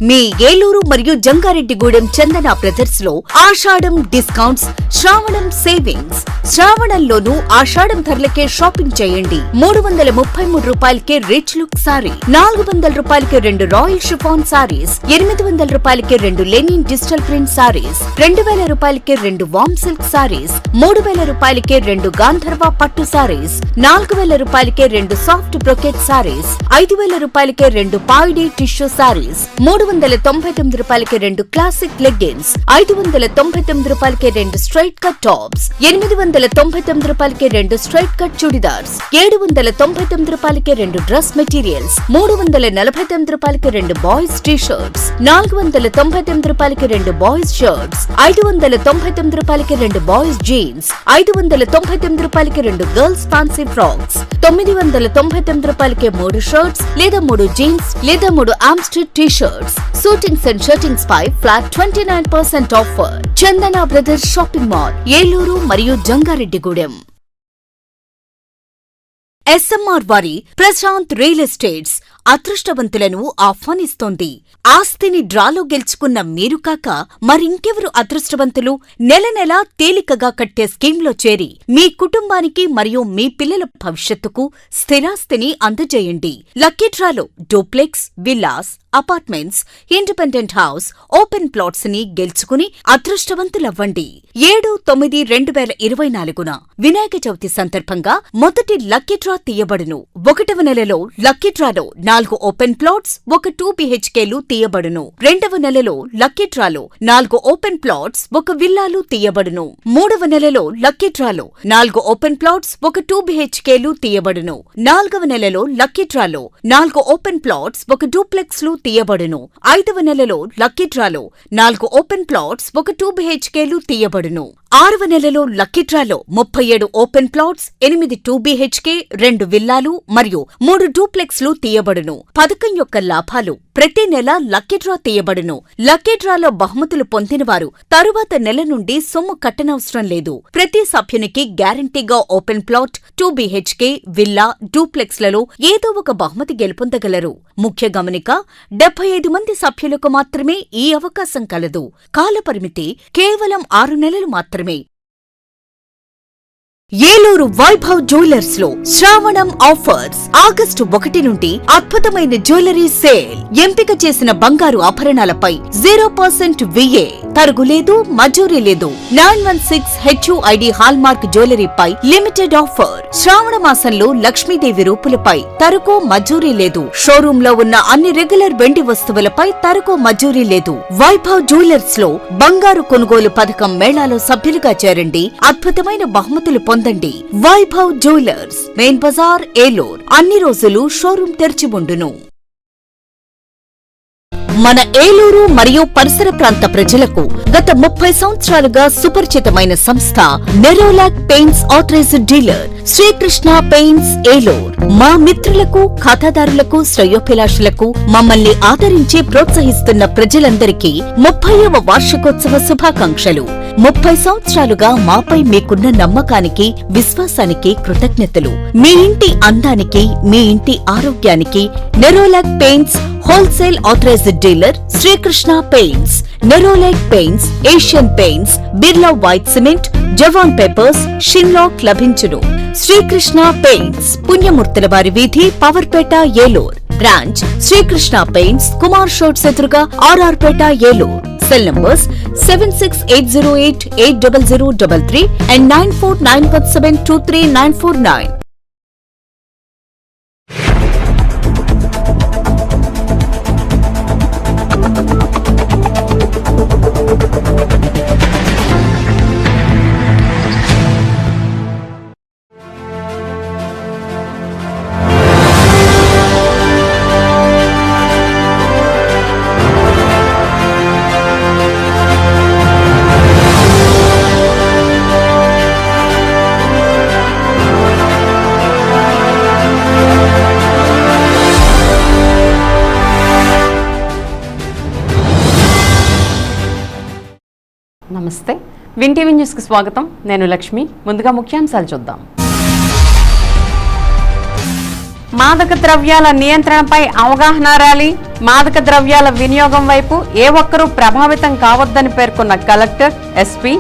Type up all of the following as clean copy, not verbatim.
మీ ఏలూరు మరియు జంగారెడ్డిగూడెం చందన బ్రదర్స్ లో ఆషాఢం డిస్కౌంట్స్, శ్రావణం సేవింగ్స్. శ్రావణంలోనూ ఆషాఢం ధరలకే షాపింగ్ చేయండి. 333 రూపాయలకే రిచ్ లుక్ సారీ, 400 రూపాయలకే 2 రాయల్ షిఫాన్ సారీస్, 800 రూపాయలకే 2 లెనిన్ డిజిటల్ ప్రింట్ సారీస్, 2000 రూపాయలకే 2 వామ్ సిల్క్ సారీస్, 3000 రూపాయలకే 2 గాంధర్వ పట్టు సారీస్, 4000 రూపాయలకే 2 సాఫ్ట్ బ్రొకెట్ సారీస్, 5000 రూపాయలకే 2 పాయిడీ టిష్యూ సారీస్, 399 రూపాయలకి 2 క్లాసిక్ లెగ్గిన్స్, 599 రూపాయలకి 2 స్ట్రైట్ కట్ టాప్స్, 899 రూపాయలకి 2 స్ట్రైట్ కట్ చుడిదార్స్, 799 రూపాయలకి 2 డ్రెస్ మెటీరియల్స్, 349 రూపాయలకి 2 బాయ్స్ టీ షర్ట్స్, 499 రూపాయలకి 2 బాయ్స్ షర్ట్స్, 599 రూపాయలకి 2 బాయ్స్ జీన్స్, 599 రూపాయలకి 2 గర్ల్స్ ఫ్యాన్సీ ఫ్రాక్స్, 999 రూపాయలకి 3 షర్ట్స్ లేదా 3 జీన్స్ లేదా 3 ఆమ్స్ట్రిడ్ T shirts. Suitings and shirtings పై flat 29% offer. Chandana brothers shopping mall, Eluru మరియు జంగారెడ్డిగూడెం. ఎస్ఎంఆర్ వారి ప్రశాంత్ రియల్ ఎస్టేట్స్ అదృష్టవంతులను ఆహ్వానిస్తోంది. ఆస్తిని డ్రాలో గెలుచుకున్న మీరు కాక మరింకెవరు అదృష్టవంతులు? నెల నెలా తేలికగా కట్టే స్కీమ్లో చేరి మీ కుటుంబానికి మరియు మీ పిల్లల భవిష్యత్తుకు స్థిరాస్తిని అందజేయండి. లక్కీ డ్రాలో duplex, villas, apartments, independent house, open plots ని గెలుచుకుని అదృష్టవంతులవ్వండి. 7/9/2024 వినాయక చవితి సందర్భంగా మొదటి లక్కీ డ్రా తీయబడును. 1వ నెలలో లక్కీ డ్రాలో 4 ఓపెన్ ప్లాట్స్, 1 2 BHKలు తీయబడును. 2వ నెలలో లక్కీ డ్రాలో 4 ఓపెన్ ప్లాట్స్, 1 విల్లాలు తీయబడును. 3వ నెలలో లక్కీ డ్రాలో 4 ఓపెన్ ప్లాట్స్, 1 2 BHKలు తీయబడును. 4వ నెలలో లక్కీ డ్రాలో 4 ఓపెన్ ప్లాట్స్, 1 డూప్లెక్స్లు తీయబడును. 5వ నెలలో లక్కీ డ్రాలో 4 ఓపెన్ ప్లాట్స్, 1 2 BHKలు తీయబడును. 6వ నెలలో లక్కీ డ్రాలో 37 ఓపెన్ ప్లాట్స్, 8 2 BHK, 2 విల్లాలు మరియు 3 డూప్లెక్స్లు తీయబడును. పథకం యొక్క లాభాలు: ప్రతి నెల లక్కీ డ్రా తీయబడును. లక్కీ డ్రాలో బహుమతులు పొందినవారు తరువాత నెల నుండి సొమ్ము కట్టనవసరం లేదు. ప్రతి సభ్యునికి గ్యారంటీగా ఓపెన్ ప్లాట్, 2 BHK, విల్లా, డూప్లెక్స్లలో ఏదో ఒక బహుమతి గెలుపొందగలరు. ముఖ్య గమనిక: 75 మంది సభ్యులకు మాత్రమే ఈ అవకాశం కలదు. కాలపరిమితి కేవలం 6 నెలలు మాత్రమే. ఏలూరు వైభవ్ జ్యువెలర్స్ లో శ్రావణం ఆఫర్స్. ఆగస్టు 1 నుండి అద్భుతమైన జ్యువెలరీ సేల్. ఎంపిక చేసిన బంగారు ఆభరణాలపై 0% VA, తరుగులేదు, మజూరీ లేదు. 916 HUID హాల్మార్క్ జ్యువెలరీపై లిమిటెడ్ ఆఫర్. శ్రావణ మాసంలో లక్ష్మీదేవి రూపులపై తరుగు, మజూరీ లేదు. షోరూమ్ లో ఉన్న అన్ని రెగ్యులర్ వెండి వస్తువులపై తరుగు, మజూరీ లేదు. వైభవ్ జ్యువెలర్స్ లో బంగారు కొనుగోలు పథకం మేళాలో సభ్యులుగా చేరండి. అద్భుతమైన బహుమతులు పొందండి. Vaibhav jewellers, main Bazar, Eluru. అన్ని రోజులు షోరూం తెరిచి ఉండును. మన ఏలూరు మరియు పరిసర ప్రాంత ప్రజలకు గత 30 సంవత్సరాలుగా సుపరిచితమైన సంస్థ Nerolac paints authorised dealer Srikrishna paints, Eluru. మా మిత్రులకు, ఖాతాదారులకు, శ్రేయోభిలాషులకు, మమ్మల్ని ఆదరించి ప్రోత్సహిస్తున్న ప్రజలందరికీ 30వ వార్షికోత్సవ శుభాకాంక్షలు. 30 సంవత్సరాలుగా మాపై మీకున్న నమ్మకానికి, విశ్వాసానికి కృతజ్ఞతలు. మీ ఇంటి అందానికి, మీ ఇంటి ఆరోగ్యానికి Nerolac paints wholesale authorised dealer Srikrishna paints. Nerolac paints, Asian paints, Birla white cement, జవాన్ పేపర్స్, షిన్లాక్ లభించును. శ్రీకృష్ణ పెయింట్స్, పుణ్యమూర్తుల వారి వీధి, పవర్పేట, ఏలూరు. బ్రాంచ్ శ్రీకృష్ణ పెయింట్స్, కుమార్ షోట్స్ ఎదురుగా, RR Peta, Eluru. Cell numbers 7680880033 and 9491723949. నమస్తే, విన్ టీవీ న్యూస్కి స్వాగతం. నేను లక్ష్మి. ముందుగా ముఖ్యాంశాలు చూద్దాం. మాదక ద్రవ్యాల నియంత్రణపై అవగాహన ర్యాలీ. మాదక ద్రవ్యాల వినియోగం వైపు ఏ ఒక్కరూ ప్రభావితం కావద్దని పేర్కొన్న కలెక్టర్, ఎస్పీ.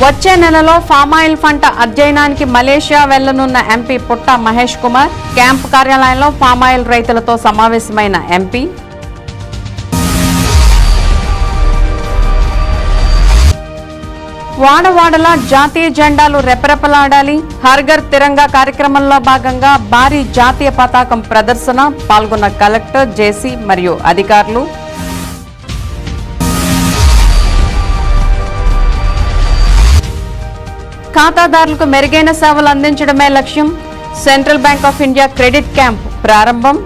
వచ్చే నెలలో ఫామాయిల్ పంట అధ్యయనానికి మలేషియా వెళ్లనున్న ఎంపీ పుట్ట మహేష్ కుమార్. క్యాంపు కార్యాలయంలో ఫామాయిల్ రైతులతో సమావేశమైన ఎంపీ. వాడవాడలా జాతీయ జెండాలు రెపరెపలాడాలి. హర్ఘర్ తిరంగా కార్యక్రమంలో భాగంగా భారీ జాతీయ పతాకం ప్రదర్శన. పాల్గొన్న కలెక్టర్, జేసీ మరియు అధికారులు. ఖాతాదారులకు మెరుగైన సేవలు అందించడమే లక్ష్యం. Central bank of India credit camp ప్రారంభం.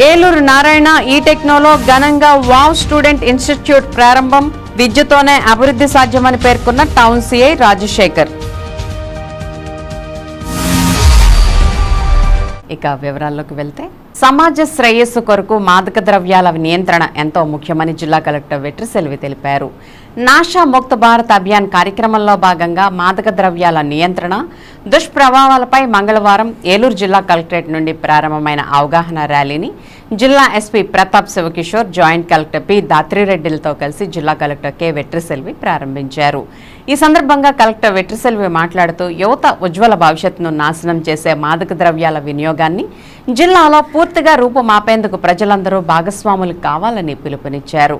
ఏలూరు నారాయణ ఈటెక్నోలో ఘనంగా వావ్ స్టూడెంట్ ఇన్స్టిట్యూట్ ప్రారంభం. విద్యతోనే అభివృద్ధి సాధ్యమని పేర్కొన్న టౌన్ సిఐ రాజశేఖర్. ఇక వివరాల్లోకి వెళ్తే, సమాజ శ్రేయస్సు కొరకు మాదక ద్రవ్యాల నియంత్రణ ఎంతో ముఖ్యమని జిల్లా కలెక్టర్ వెట్రిసెల్వి తెలిపారు. నాషా ముక్త భారత్ అభియాన్ కార్యక్రమంలో భాగంగా మాదక ద్రవ్యాల నియంత్రణ దుష్ప్రభావాలపై మంగళవారం ఏలూరు జిల్లా కలెక్టరేట్ నుండి ప్రారంభమైన అవగాహన ర్యాలీని జిల్లా SP Pratap Shivakishore, joint collector P దాత్రిరెడ్డిలతో కలిసి జిల్లా కలెక్టర్ కె వెట్రిసెల్వి ప్రారంభించారు. ఈ సందర్భంగా కలెక్టర్ వెట్రిసెల్వి మాట్లాడుతూ యువత ఉజ్వల భవిష్యత్తును నాశనం చేసే మాదక ద్రవ్యాల వినియోగాన్ని జిల్లాలో పూర్తిగా రూపుమాపేందుకు ప్రజలందరూ భాగస్వాములు కావాలని పిలుపునిచ్చారు.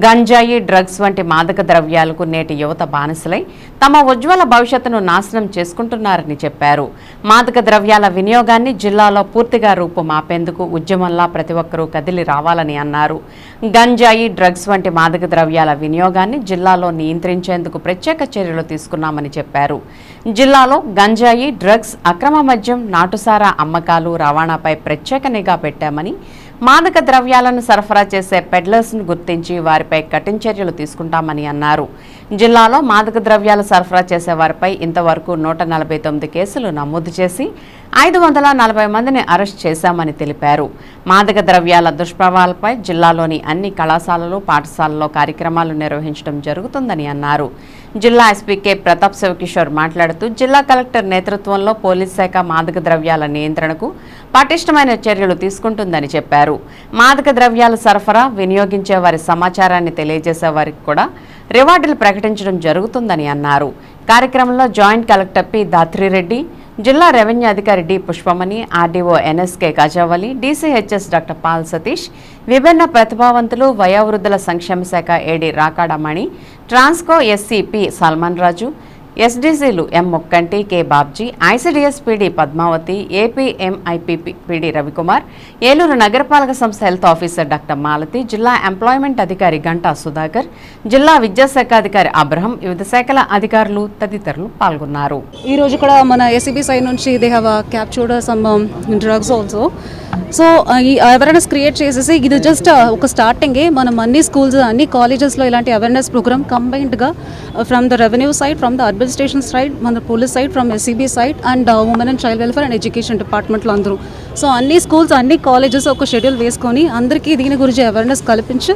గంజాయి, డ్రగ్స్ వంటి మాదక ద్రవ్యాలకు నేటి యువత బానిసలై తమ ఉజ్వల భవిష్యత్తును నాశనం చేసుకుంటున్నారని చెప్పారు. మాదక ద్రవ్యాల వినియోగాన్ని జిల్లాలో పూర్తిగా రూపుమాపేందుకు ఉద్యమంలా ప్రతి ఒక్కరూ కదిలి రావాలని అన్నారు. గంజాయి, డ్రగ్స్ వంటి మాదక ద్రవ్యాల వినియోగాన్ని జిల్లాలో నియంత్రించేందుకు ప్రత్యేక చర్యలు తీసుకున్నామని చెప్పారు. జిల్లాలో గంజాయి, డ్రగ్స్, అక్రమ మద్యం, నాటుసారా అమ్మకాలు, రవాణాపై ప్రత్యేక నిఘా పెట్టామని, మాదక ద్రవ్యాలను సరఫరా చేసే పెడ్లర్స్ను గుర్తించి వారిపై కఠిన చర్యలు తీసుకుంటామని అన్నారు. జిల్లాలో మాదక ద్రవ్యాలు సరఫరా చేసే వారిపై ఇంతవరకు 149 కేసులు నమోదు చేసి 540 మందిని అరెస్ట్ చేశామని తెలిపారు. మాదక ద్రవ్యాల దుష్ప్రభావాలపై జిల్లాలోని అన్ని కళాశాలలు, పాఠశాలల్లో కార్యక్రమాలు నిర్వహించడం జరుగుతుందని అన్నారు. జిల్లా ఎస్పీ కె ప్రతాప్ శివకిషోర్ మాట్లాడుతూ జిల్లా కలెక్టర్ నేతృత్వంలో పోలీస్ శాఖ మాదక ద్రవ్యాల నియంత్రణకు పటిష్టమైన చర్యలు తీసుకుంటుందని చెప్పారు. మాదక ద్రవ్యాల సరఫరా, వినియోగించే వారి సమాచారాన్ని తెలియజేసే వారికి కూడా రివార్డులు ప్రకటించడం జరుగుతుందని అన్నారు. కార్యక్రమంలో జాయింట్ కలెక్టర్ పి దాత్రిరెడ్డి, జిల్లా రెవెన్యూ అధికారి D Pushpamani, RDO NSK Kajavali, DCHS doctor Paul Satish, విభిన్న ప్రతిభావంతులు, వయోవృద్ధుల సంక్షేమ శాఖ AD Rakadamani, Transco SC P Salman Raju, ఎస్డీసీలు M Mokkanti, K Babji, ICDS PD Padmavati, APMIP PD Ravikumar, Eluru నగరపాలక సంస్థ హెల్త్ ఆఫీసర్ డాక్టర్ మాలతి, జిల్లా ఎంప్లాయ్మెంట్ అధికారి గంటా సుధాకర్, జిల్లా విద్యాశాఖ అధికారి అబ్రహం, వివిధ శాఖల అధికారులు తదితరులు పాల్గొన్నారు. ఈ రోజు కూడా మన ఏసీబీ సైడ్ నుంచి they have captured some drugs also. So ఈ అవేర్నెస్ క్రియేట్ చేసేసి ఇది జస్ట్ ఒక స్టార్టింగే. మనం అన్ని స్కూల్స్, అన్ని కాలేజెస్లో ఇలాంటి అవేర్నెస్ ప్రోగ్రామ్ కంబైన్డ్గా from the revenue side, from the administration side, మన police side, from SCB side and women and child welfare and education డిపార్ట్మెంట్లో అందరూ. సో అన్ని స్కూల్స్, అన్ని కాలేజెస్ ఒక షెడ్యూల్ వేసుకొని అందరికీ దీని గురించి అవేర్నెస్ కల్పించి,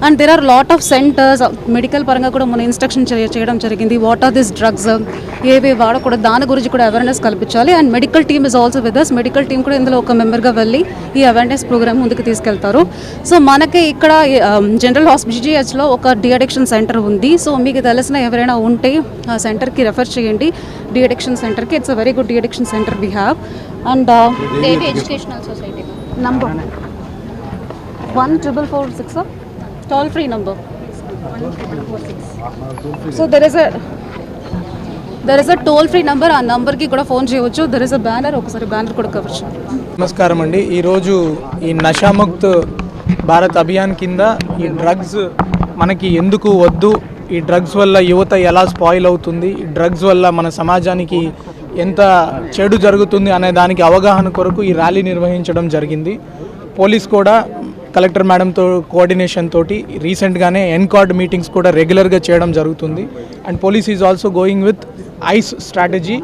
and there are lot of centres medical పరంగా కూడా మన ఇన్స్ట్రక్షన్ చేయడం జరిగింది. వాట్ ఆర్ దిస్ డ్రగ్స్, ఏవి వాడకూడదు, దాని గురించి కూడా అవేర్నెస్ కల్పించాలి. And medical team is also with us. Medical team కూడా ఇందులో ఒక మెంబర్గా వెళ్ళి ఈ అవేర్నెస్ ప్రోగ్రామ్ ముందుకు తీసుకెళ్తారు. సో మనకి ఇక్కడ జనరల్ హాస్పిటల్లో ఒక డి అడిక్షన్ సెంటర్ ఉంది. సో మీకు తెలిసిన ఎవరైనా ఉంటే ఆ సెంటర్కి రెఫర్ చేయండి. డి అడిక్షన్ సెంటర్కి, it's a very good de addiction centre we have. And Devi educational society number 1446 toll free number. So there is a toll free number. ఆ నంబర్కి కూడా ఫోన్ చేయవచ్చు. దెర్ ఇస్ అ బ్యానర్, ఒకసారి banner కూడా cover చేయండి. నమస్కారం అండి. ఈరోజు ఈ నషాముక్త్ భారత్ అభియాన్ కింద ఈ డ్రగ్స్ మనకి ఎందుకు వద్దు, ఈ డ్రగ్స్ వల్ల యువత ఎలా స్పాయిల్ అవుతుంది, ఈ డ్రగ్స్ వల్ల మన సమాజానికి ఎంత చెడు జరుగుతుంది అనే దానికి అవగాహన కొరకు ఈ ర్యాలీ నిర్వహించడం జరిగింది. పోలీస్ కూడా కలెక్టర్ మేడంతో కోఆర్డినేషన్ తోటి రీసెంట్గానే ఎన్కార్డ్ మీటింగ్స్ కూడా రెగ్యులర్గా చేయడం జరుగుతుంది. And police is also going with ice strategy.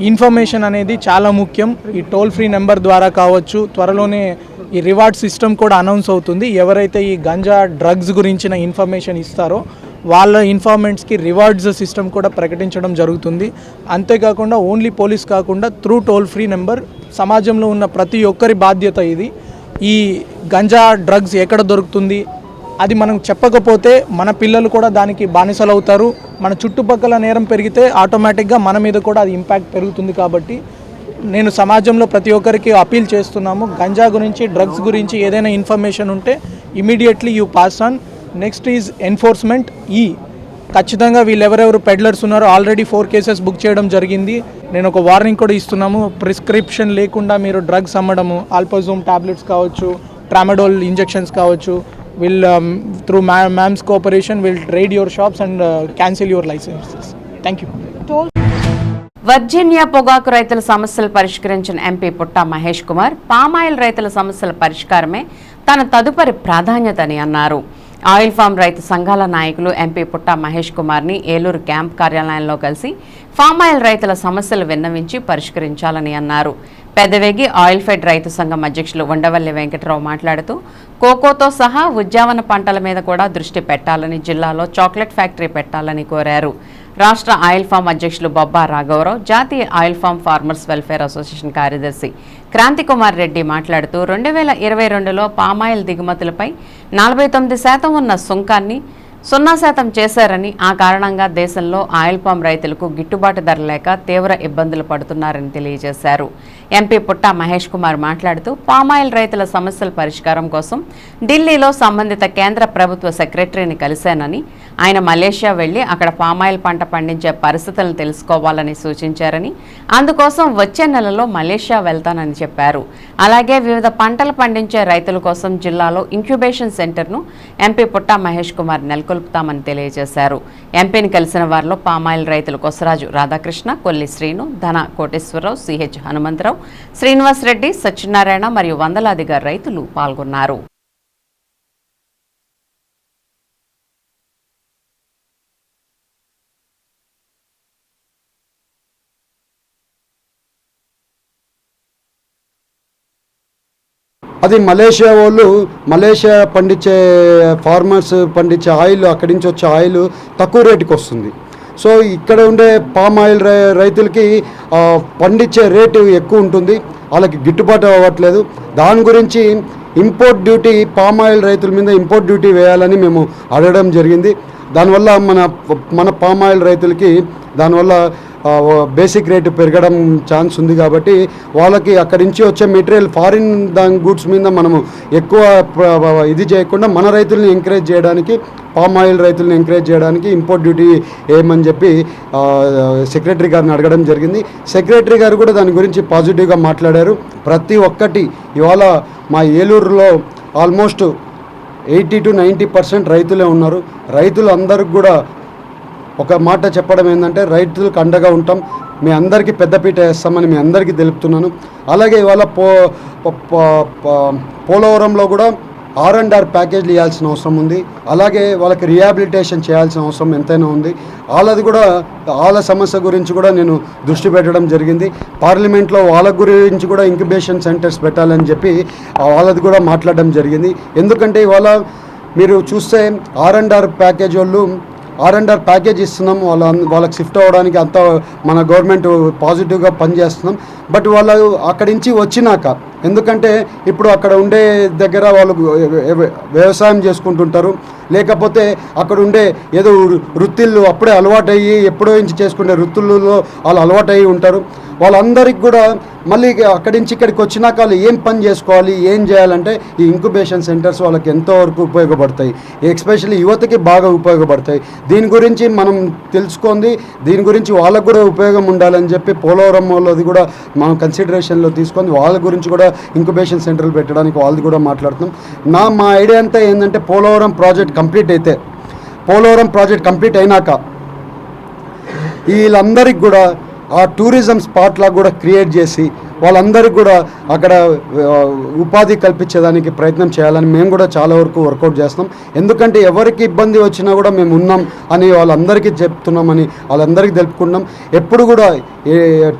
Information అనేది చాలా ముఖ్యం. ఈ టోల్ ఫ్రీ నెంబర్ ద్వారా కావచ్చు, త్వరలోనే ఈ రివార్డ్ సిస్టమ్ కూడా అనౌన్స్ అవుతుంది. ఎవరైతే ఈ గంజా డ్రగ్స్ గురించిన ఇన్ఫర్మేషన్ ఇస్తారో వాళ్ళ ఇన్ఫార్మెంట్స్కి రివార్డ్స్ సిస్టమ్ కూడా ప్రకటించడం జరుగుతుంది. అంతేకాకుండా ఓన్లీ పోలీస్ కాకుండా త్రూ టోల్ ఫ్రీ నెంబర్ సమాజంలో ఉన్న ప్రతి ఒక్కరి బాధ్యత ఇది. ఈ గంజా డ్రగ్స్ ఎక్కడ దొరుకుతుంది అది మనం చెప్పకపోతే మన పిల్లలు కూడా దానికి బానిసలు అవుతారు. మన చుట్టుపక్కల నేరం పెరిగితే ఆటోమేటిక్గా మన మీద కూడా అది ఇంపాక్ట్ పెరుగుతుంది. కాబట్టి నేను సమాజంలో ప్రతి ఒక్కరికి అపీల్ చేస్తున్నాము, గంజా గురించి డ్రగ్స్ గురించి ఏదైనా ఇన్ఫర్మేషన్ ఉంటే immediately you pass on. Next is enforcement. ఖచ్చితంగా వీళ్ళు ఎవరెవరు పెడ్లర్స్ ఉన్నారో ఆల్రెడీ 4 కేసెస్ బుక్ చేయడం జరిగింది. నేను ఒక వార్నింగ్ కూడా ఇస్తున్నాము, ప్రిస్క్రిప్షన్ లేకుండా మీరు డ్రగ్స్ అమ్మడము, ఆల్పజోమ్ టాబ్లెట్స్ కావచ్చు, ట్రామడోల్ ఇంజెక్షన్స్ కావచ్చు, will through ma'am's cooperation will raid your shops and cancel your licenses. Thank you. Virginia పొగాకు రైతుల సమస్యలు పరిష్కరించిన ఎంపీ పుట్టా మహేష్ కుమార్ పామాయిల్ రైతుల సమస్యల పరిష్కారమే తన తదుపరి ప్రాధాన్యత అని అన్నారు. ఆయిల్ ఫామ్ రైతు సంఘాల నాయకులు ఎంపీ పుట్టా మహేష్ కుమార్ని ఏలూరు క్యాంప్ కార్యాలయంలో కలిసి ఫామాయిల్ రైతుల సమస్యలు విన్నవించి పరిష్కరించాలని అన్నారు. పెదవేగి ఆయిల్ ఫెడ్ రైతు సంఘం అధ్యక్షులు ఉండవల్లి వెంకటరావు మాట్లాడుతూ కోకోతో సహా ఉద్యావన పంటల మీద కూడా దృష్టి పెట్టాలని, జిల్లాలో చాక్లెట్ ఫ్యాక్టరీ పెట్టాలని కోరారు. రాష్ట్ర ఆయిల్ ఫామ్ అధ్యక్షులు బొబ్బా రాఘవరావు, జాతీయ oil palm farmers welfare association కార్యదర్శి క్రాంతి కుమార్ రెడ్డి మాట్లాడుతూ 2022లో పామాయిల్ దిగుమతులపై 49% ఉన్న సుంకాన్ని 0% చేశారని, ఆ కారణంగా దేశంలో ఆయిల్ పామ్ రైతులకు గిట్టుబాటు ధర లేక తీవ్ర ఇబ్బందులు పడుతున్నారని తెలియజేశారు. ఎంపీ పుట్టా మహేష్ కుమార్ మాట్లాడుతూ పామాయిల్ రైతుల సమస్యల పరిష్కారం కోసం ఢిల్లీలో సంబంధిత కేంద్ర ప్రభుత్వ సెక్రటరీని కలిశానని, ఆయన మలేషియా వెళ్లి అక్కడ పామాయిల్ పంట పండించే పరిస్థితులను తెలుసుకోవాలని సూచించారని, అందుకోసం వచ్చే నెలలో మలేషియా వెళ్తానని చెప్పారు. అలాగే వివిధ పంటలు పండించే రైతుల కోసం జిల్లాలో ఇంక్యుబేషన్ సెంటర్ను ఎంపీ పుట్టా మహేష్ కుమార్ నెలకొల్పుతామని తెలియజేశారు. ఎంపీని కలిసిన వారిలో పామాయిల్ రైతులు కొసరాజు రాధాకృష్ణ, కొల్లి శ్రీను, ధన కోటేశ్వరరావు, సిహెచ్ హనుమంతరావు, శ్రీనివాస్ రెడ్డి, సత్యనారాయణ మరియు వందలాదిగా రైతులు పాల్గొన్నారు. అది మలేషియా వాళ్ళు పండించే ఫార్మర్స్ పండించే ఆయిల్, అక్కడి నుంచి వచ్చే ఆయిల్ తక్కువ రేటుకి వస్తుంది. సో ఇక్కడ ఉండే పామ్ ఆయిల్ రైతులకి పండించే రేటు ఎక్కువ ఉంటుంది, వాళ్ళకి గిట్టుబాటు అవ్వట్లేదు. దాని గురించి ఇంపోర్ట్ డ్యూటీ, పామ్ ఆయిల్ రైతుల మీద ఇంపోర్ట్ డ్యూటీ వేయాలని మేము అడగడం జరిగింది. దానివల్ల మన పామ్ ఆయిల్ రైతులకి దానివల్ల బేసిక్ రేటు పెరగడం ఛాన్స్ ఉంది. కాబట్టి వాళ్ళకి అక్కడి నుంచి వచ్చే మెటీరియల్ ఫారిన్ గూడ్స్ మీద మనము ఎక్కువ ఇది చేయకుండా మన రైతుల్ని ఎంకరేజ్ చేయడానికి, పామ్ ఆయిల్ రైతులను ఎంకరేజ్ చేయడానికి ఇంపోర్ట్ డ్యూటీ వేయమని చెప్పి సెక్రటరీ గారిని అడగడం జరిగింది. సెక్రటరీ గారు కూడా దాని గురించి పాజిటివ్గా మాట్లాడారు. ప్రతి ఒక్కటి ఇవాళ మా ఏలూరులో ఆల్మోస్ట్ 80 to 90% రైతులే ఉన్నారు. రైతులు అందరికి కూడా ఒక మాట చెప్పడం ఏంటంటే, రైతులకు అండగా ఉంటాం, మీ అందరికీ పెద్దపీట వేస్తామని మీ అందరికీ తెలుపుతున్నాను. అలాగే ఇవాళ పోలవరంలో కూడా R&R ప్యాకేజీలు ఇవ్వాల్సిన అవసరం ఉంది. అలాగే వాళ్ళకి రిహాబిలిటేషన్ చేయాల్సిన అవసరం ఎంతైనా ఉంది. వాళ్ళది కూడా వాళ్ళ సమస్య గురించి కూడా నేను దృష్టి పెట్టడం జరిగింది. పార్లమెంట్లో వాళ్ళ గురించి కూడా ఇంక్యుబేషన్ సెంటర్స్ పెట్టాలని చెప్పి వాళ్ళది కూడా మాట్లాడడం జరిగింది. ఎందుకంటే ఇవాళ మీరు చూస్తే R&R ప్యాకేజ్ వాళ్ళు R&R ప్యాకేజ్ ఇస్తున్నాం, వాళ్ళకి షిఫ్ట్ అవ్వడానికి అంతా మన గవర్నమెంట్ పాజిటివ్గా పనిచేస్తున్నాం. బట్ వాళ్ళు అక్కడి నుంచి వచ్చినాక, ఎందుకంటే ఇప్పుడు అక్కడ ఉండే దగ్గర వాళ్ళు వ్యవసాయం చేసుకుంటుంటారు, లేకపోతే అక్కడ ఉండే ఏదో వృత్తిళ్ళు అప్పుడే అలవాటయ్యి ఎప్పుడో నుంచి చేసుకునే వృత్తుల్లో వాళ్ళు అలవాటయ్యి ఉంటారు. వాళ్ళందరికీ కూడా మళ్ళీ అక్కడి నుంచి ఇక్కడికి వచ్చినాక వాళ్ళు ఏం పని చేసుకోవాలి, ఏం చేయాలంటే ఈ ఇంక్యుబేషన్ సెంటర్స్ వాళ్ళకి ఎంతవరకు ఉపయోగపడతాయి, ఎస్పెషల్లీ యువతకి బాగా ఉపయోగపడతాయి. దీని గురించి మనం తెలుసుకుంది, దీని గురించి వాళ్ళకు కూడా ఉపయోగం ఉండాలని చెప్పి పోలవరం వాళ్ళది కూడా మనం కన్సిడరేషన్లో తీసుకొని వాళ్ళ గురించి కూడా ఇంక్యుబేషన్ సెంటర్లు పెట్టడానికి వాళ్ళది కూడా మాట్లాడుతున్నాం. మా ఐడియా అంతా ఏంటంటే, పోలవరం ప్రాజెక్ట్ కంప్లీట్ అయినాక వీళ్ళందరికీ కూడా ఆ టూరిజం స్పాట్లా కూడా క్రియేట్ చేసి వాళ్ళందరికీ కూడా అక్కడ ఉపాధి కల్పించేదానికి ప్రయత్నం చేయాలని మేము కూడా చాలా వరకు వర్కౌట్ చేస్తాం. ఎందుకంటే ఎవరికి ఇబ్బంది వచ్చినా కూడా మేము ఉన్నాం అని వాళ్ళందరికీ చెప్తున్నామని వాళ్ళందరికీ తెలుపుకున్నాం. ఎప్పుడు కూడా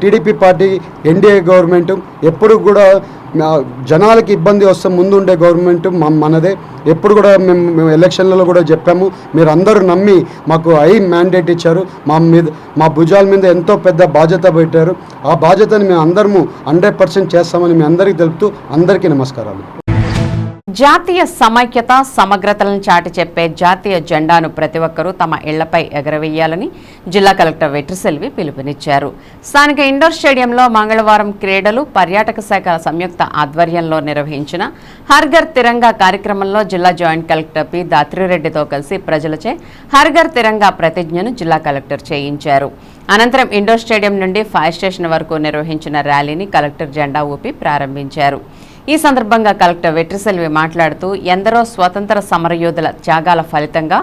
టీడీపీ పార్టీ, ఎన్డీఏ గవర్నమెంట్ ఎప్పుడు కూడా జనాలకి ఇబ్బంది వస్తే ముందుండే గవర్నమెంట్ మనదే. ఎప్పుడు కూడా మేము ఎలక్షన్లలో కూడా చెప్పాము, మీరు అందరూ నమ్మి మాకు మ్యాండేట్ ఇచ్చారు, మా భుజాల మీద ఎంతో పెద్ద బాధ్యత పెట్టారు. ఆ బాధ్యతని మేము అందరము 100% చేస్తామని మీ అందరికీ తెలుపుతూ అందరికీ నమస్కారాలు. జాతీయ సమైక్యత సమగ్రతలను చాటి చెప్పే జాతీయ జెండాను ప్రతి ఒక్కరూ తమ ఇళ్లపై ఎగరవేయాలని జిల్లా కలెక్టర్ వెట్రిసెల్వి పిలుపునిచ్చారు. స్థానిక ఇండోర్ స్టేడియంలో మంగళవారం క్రీడలు పర్యాటక శాఖ సంయుక్త ఆధ్వర్యంలో నిర్వహించిన హర్ఘర్ తిరంగా కార్యక్రమంలో జిల్లా జాయింట్ కలెక్టర్ పి దాత్రిరెడ్డితో కలిసి ప్రజలచే హర్ఘర్ తిరంగా ప్రతిజ్ఞను జిల్లా కలెక్టర్ చేయించారు. అనంతరం ఇండోర్ స్టేడియం నుండి ఫైర్ స్టేషన్ వరకు నిర్వహించిన ర్యాలీని కలెక్టర్ జెండా ఊపి ప్రారంభించారు. ఈ సందర్భంగా కలెక్టర్ వెట్రిసెల్వి మాట్లాడుతూ ఎందరో స్వతంత్ర సమరయోధుల త్యాగాల ఫలితంగా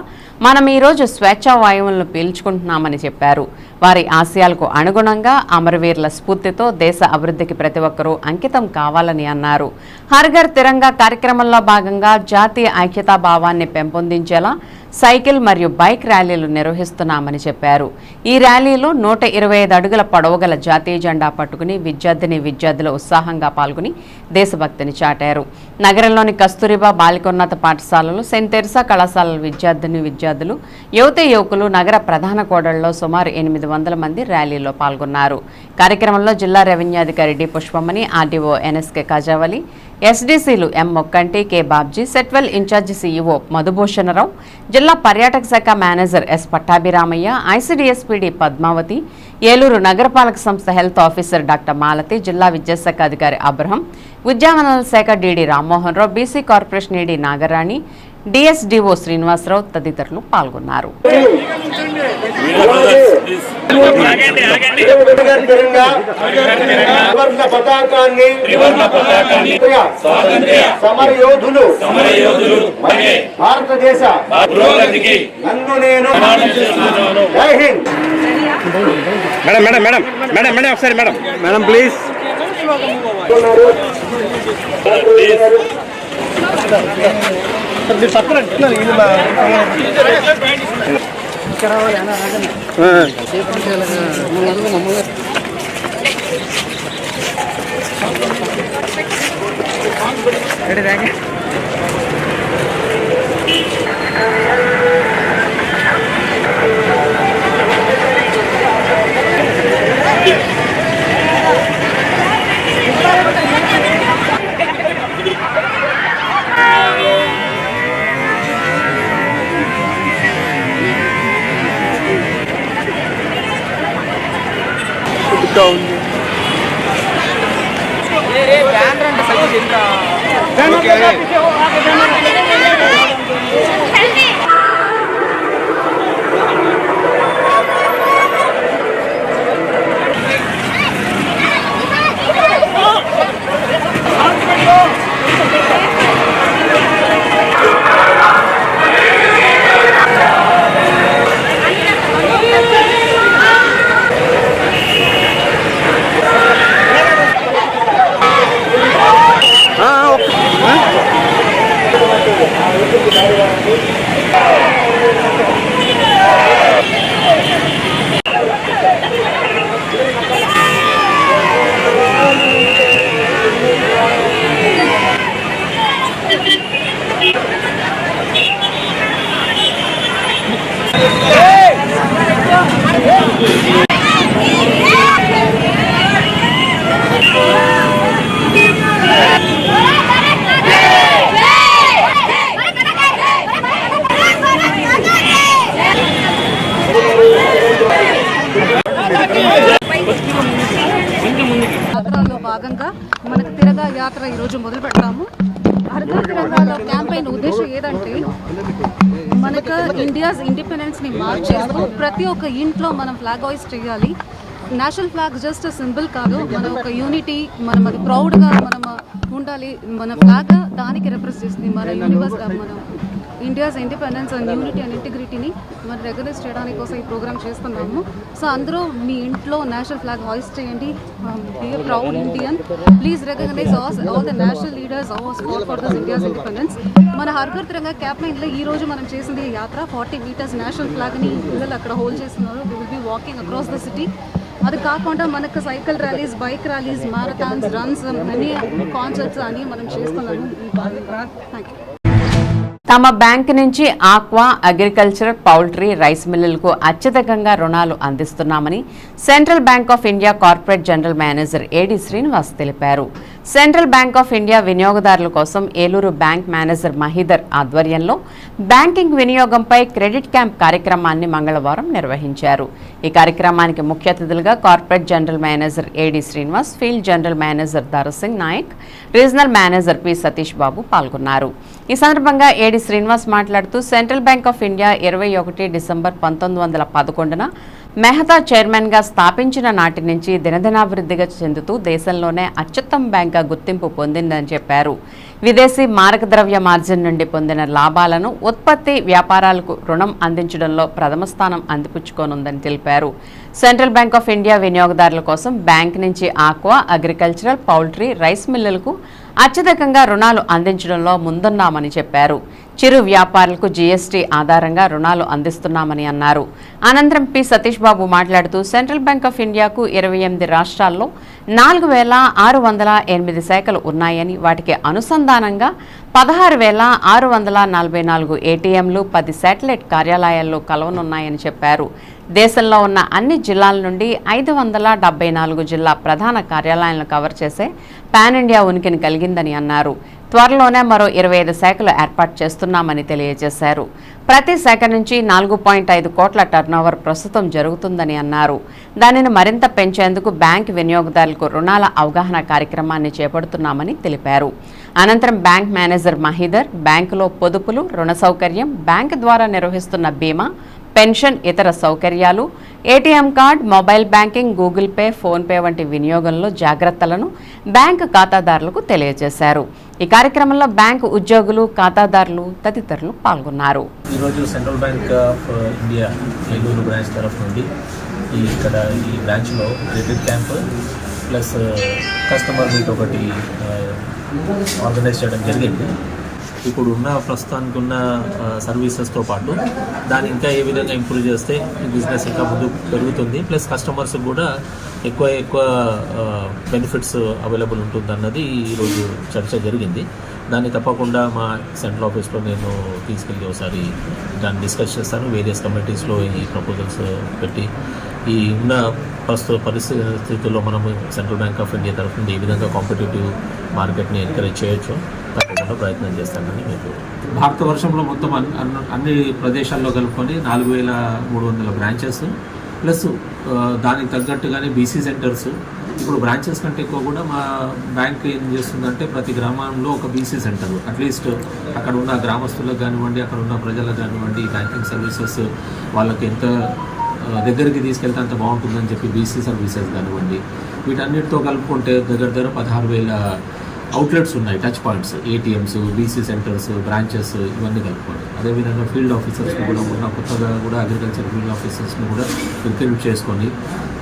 మనం ఈరోజు స్వేచ్ఛా వాయువులను పీల్చుకుంటున్నామని చెప్పారు. వారి ఆశయాలకు అనుగుణంగా అమరవీరుల స్ఫూర్తితో దేశ అభివృద్ధికి ప్రతి ఒక్కరూ అంకితం కావాలని అన్నారు. హర్ఘర్ తిరంగా కార్యక్రమంలో భాగంగా జాతీయ ఐక్యతా భావాన్ని పెంపొందించేలా సైకిల్ మరియు బైక్ ర్యాలీలు నిర్వహిస్తున్నామని చెప్పారు. ఈ ర్యాలీలో 125 అడుగుల పొడవుగల జాతీయ జెండా పట్టుకుని విద్యార్థులు ఉత్సాహంగా పాల్గొని దేశభక్తిని చాటారు. నగరంలోని కస్తూరిబా బాలికోన్నత పాఠశాలలు, సెయింట్ తెరిసా కళాశాలల విద్యార్థులు, యువకులు నగర ప్రధాన కూడళ్లలో సుమారు 800 మంది ర్యాలీలో పాల్గొన్నారు. కార్యక్రమంలో జిల్లా రెవెన్యూ అధికారి D Pushpamani, RDO NSK Kajavali, ఎస్డీసీలు ఎం మొక్కంటి, కె బాబ్జీ, సెట్వెల్ ఇన్ఛార్జి సీఈఓ మధుభూషణరావు, జిల్లా పర్యాటక శాఖ manager S Pattabhiramayya, ICDS PD Padmavati, Eluru నగరపాలక సంస్థ హెల్త్ ఆఫీసర్ డాక్టర్ మాలతి, జిల్లా విద్యాశాఖ అధికారి అబ్రహం, ఉద్యానవనాల శాఖ DD Rammohan Rao, BC corporation ED Nagarani, DSDO Srinivasarao తదితరులు పాల్గొన్నారు. భారతదేశ నన్ను నేను జై హింద్. మేడం ఒకసారి మేడం ప్లీజ్. యాత్రలో భాగంగా మనకు తిరగా యాత్ర ఈరోజు మొదలు పెడతాము. హర్ఘర్ తిరంగాలో క్యాంపెయిన్ ఉద్దేశం ఏదంటే మనకు ఇండియాస్ ఇండిపెండెన్స్ని మార్క్ చేస్తూ ప్రతి ఒక్క ఇంట్లో మనం ఫ్లాగ్ హాయిస్ట్ చేయాలి. నేషనల్ ఫ్లాగ్ జస్ట్ సింబల్ కాదు, మన ఒక యూనిటీ, మనం అది ప్రౌడ్గా మనం ఉండాలి. మన ఫ్లాగ్ దానికి రిప్రజెంట్ చేస్తుంది. మన India's independence and unity and ఇంటిగ్రిటీని మనం రికగ్నైజ్ చేయడానికి కోసం ఈ ప్రోగ్రామ్ చేస్తున్నాము. సో అందరూ మీ ఇంట్లో నేషనల్ ఫ్లాగ్ హాయిస్ట్ చేయండి. Be a proud Indian. Please recognise all the national leaders for this India's independence. మన హర్ఘర్ తిరంగా క్యాంపెయిన్లో ఈ రోజు మనం చేసింది యాత్ర 40 meters నేషనల్ ఫ్లాగ్ని పిల్లలు అక్కడ హోల్డ్ చేస్తున్నారు. They will be walking across the city. అది కాకుండా మనకు cycle rallies, bike rallies, marathons, runs, అన్ని కాన్సర్ట్స్ అని మనం చేస్తున్నాము. Thank you. తమ బ్యాంక్ నుంచి ఆక్వా, అగ్రికల్చర్, పౌల్ట్రీ, రైస్ మిల్లులకు అత్యధికంగా రుణాలు అందిస్తున్నామని Central bank of India corporate general manager AD Srinivas తెలిపారు. సెంట్రల్ బ్యాంక్ ఆఫ్ ఇండియా వినియోగదారుల కోసం ఏలూరు బ్యాంక్ మేనేజర్ మహీధర్ ఆధ్వర్యంలో బ్యాంకింగ్ వినియోగంపై క్రెడిట్ క్యాంప్ కార్యక్రమాన్ని మంగళవారం నిర్వహించారు. ఈ కార్యక్రమానికి ముఖ్య అతిథులుగా corporate general manager AD Srinivas, field general manager Darasingh Nayak, regional manager P Satish Babu పాల్గొన్నారు. ఈ సందర్భంగా ఏడి శ్రీనివాస్ మాట్లాడుతూ central bank of India 21 December 1911న మెహతా చైర్మన్గా స్థాపించిన నాటి నుంచి దినదినాభివృద్ధిగా చెందుతూ దేశంలోనే అత్యుత్తమ బ్యాంక్గా గుర్తింపు పొందిందని చెప్పారు. విదేశీ మారక ద్రవ్య మార్జిన్ నుండి పొందిన లాభాలను ఉత్పత్తి, వ్యాపారాలకు రుణం అందించడంలో ప్రథమ స్థానం అందిపుచ్చుకోనుందని తెలిపారు. సెంట్రల్ బ్యాంక్ ఆఫ్ ఇండియా వినియోగదారుల కోసం బ్యాంక్ నుంచి ఆక్వా, అగ్రికల్చరల్, పౌల్ట్రీ, రైస్ మిల్లులకు అత్యధికంగా రుణాలు అందించడంలో ముందున్నామని చెప్పారు. చిరు వ్యాపారులకు జీఎస్టీ ఆధారంగా రుణాలు అందిస్తున్నామని అన్నారు. అనంతరం పి సతీష్ బాబు మాట్లాడుతూ సెంట్రల్ బ్యాంక్ ఆఫ్ ఇండియాకు 28 రాష్ట్రాల్లో 4,608 శాఖలు ఉన్నాయని, వాటికి అనుసంధానంగా 16,644 ఏటీఎంలు, 10 శాటిలైట్ కార్యాలయాల్లో కలవనున్నాయని చెప్పారు. దేశంలో ఉన్న అన్ని జిల్లాల నుండి 574 జిల్లా ప్రధాన కార్యాలయాలను కవర్ చేసే పాన్ ఇండియా ఉనికిని కలిగిందని అన్నారు. త్వరలోనే మరో 25 శాఖలు ఏర్పాటు చేస్తున్నామని తెలియజేశారు. ప్రతి శాఖ నుంచి 4.5 కోట్ల టర్నోవర్ ప్రస్తుతం జరుగుతుందని అన్నారు. దానిని మరింత పెంచేందుకు బ్యాంక్ వినియోగదారులకు రుణాల అవగాహన కార్యక్రమాన్ని చేపడుతున్నామని తెలిపారు. అనంతరం బ్యాంక్ మేనేజర్ మహీధర్ బ్యాంకులో పొదుపులు, రుణ సౌకర్యం, బ్యాంకు ద్వారా నిర్వహిస్తున్న బీమా, పెన్షన్, ఇతర సౌకర్యాలు, ATM card, mobile banking, Google pay, PhonePe వంటి వినియోగంలో జాగ్రత్తలను బ్యాంకు ఖాతాదారులకు తెలియజేశారు. ఈ కార్యక్రమంలో బ్యాంకు ఉద్యోగులు, ఖాతాదారులు తదితరులు పాల్గొన్నారు. ఈరోజు central bank of India Eluru branch తరఫు నుండి ఈ బ్రాంచ్లో credit camp plus customer meet ఒకటి ఆర్గనైజ్ చేయడం జరిగింది. ఇప్పుడు ఉన్న ప్రస్తుతానికి ఉన్న సర్వీసెస్తో పాటు దాన్ని ఇంకా ఏ విధంగా ఇంప్రూవ్ చేస్తే ఈ బిజినెస్ ఇంకా ముందు పెరుగుతుంది, ప్లస్ కస్టమర్స్కి కూడా ఎక్కువ బెనిఫిట్స్ అవైలబుల్ ఉంటుందన్నది ఈరోజు చర్చ జరిగింది. దాన్ని తప్పకుండా మా సెంట్రల్ ఆఫీస్లో నేను తీసుకెళ్ళి ఒకసారి దాన్ని డిస్కస్ చేస్తాను. వేరియస్ కమిటీస్లో ఈ ప్రపోజల్స్ పెట్టి ఈ ఉన్న ప్రస్తుత పరిస్థితుల్లో మనము సెంట్రల్ బ్యాంక్ ఆఫ్ ఇండియా తరఫు నుండి ఈ విధంగా కాంపిటేటివ్ మార్కెట్ని ఎంకరేజ్ చేయొచ్చు తప్పకుండా ప్రయత్నం చేస్తానని మీకు. భారతవర్షంలో మొత్తం అన్ని ప్రదేశాల్లో కలుపుకొని 4,300 బ్రాంచెస్ ప్లస్ దానికి తగ్గట్టుగానే బీసీ సెంటర్స్. ఇప్పుడు బ్రాంచెస్ కంటే ఎక్కువ కూడా మా బ్యాంక్ ఏం చేస్తుందంటే ప్రతి గ్రామంలో ఒక బీసీ సెంటర్, అట్లీస్ట్ అక్కడ ఉన్న గ్రామస్తులకు కానివ్వండి, అక్కడ ఉన్న ప్రజలకు కానివ్వండి, బ్యాంకింగ్ సర్వీసెస్ వాళ్ళకి ఎంత దగ్గరికి తీసుకెళ్తే అంత బాగుంటుందని చెప్పి బీసీ సర్వీసెస్ కానివ్వండి, వీటన్నిటితో కలుపుకుంటే దగ్గర 16,000 అవుట్లెట్స్ ఉన్నాయి, touch points, ATMs, BC centres, branches ఇవన్నీ కలుపుకోండి. అదేవిధంగా ఫీల్డ్ ఆఫీసర్స్ని కూడా ఉన్న కొత్తగా కూడా అగ్రికల్చర్ ఫీల్డ్ ఆఫీసర్స్ని కూడా రిక్రూట్ చేసుకొని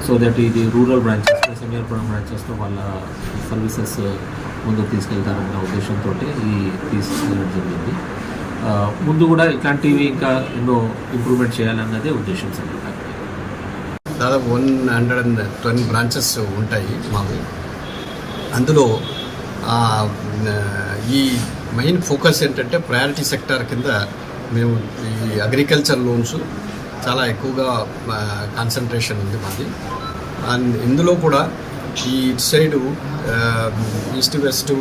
సో దట్ ఇది రూరల్ బ్రాంచెస్, సెమీర్బన్ బ్రాంచెస్లో వాళ్ళ సర్వీసెస్ ముందుకు తీసుకెళ్తారన్న ఉద్దేశంతో ఈ తీసుకెళ్ళడం జరిగింది. ముందు కూడా ఇట్లాంటివి ఇంకా ఎన్నో ఇంప్రూవ్మెంట్ చేయాలన్నదే ఉద్దేశం సార్. దాదాపు 110 బ్రాంచెస్ ఉంటాయి మాకు. అందులో ఈ మెయిన్ ఫోకస్ ఏంటంటే ప్రయారిటీ సెక్టార్ కింద మేము ఈ అగ్రికల్చర్ లోన్స్ చాలా ఎక్కువగా కాన్సన్ట్రేషన్ ఉంది మాది. అండ్ ఇందులో కూడా ఈ ఇటు సైడు ఈస్ట్ వెస్ట్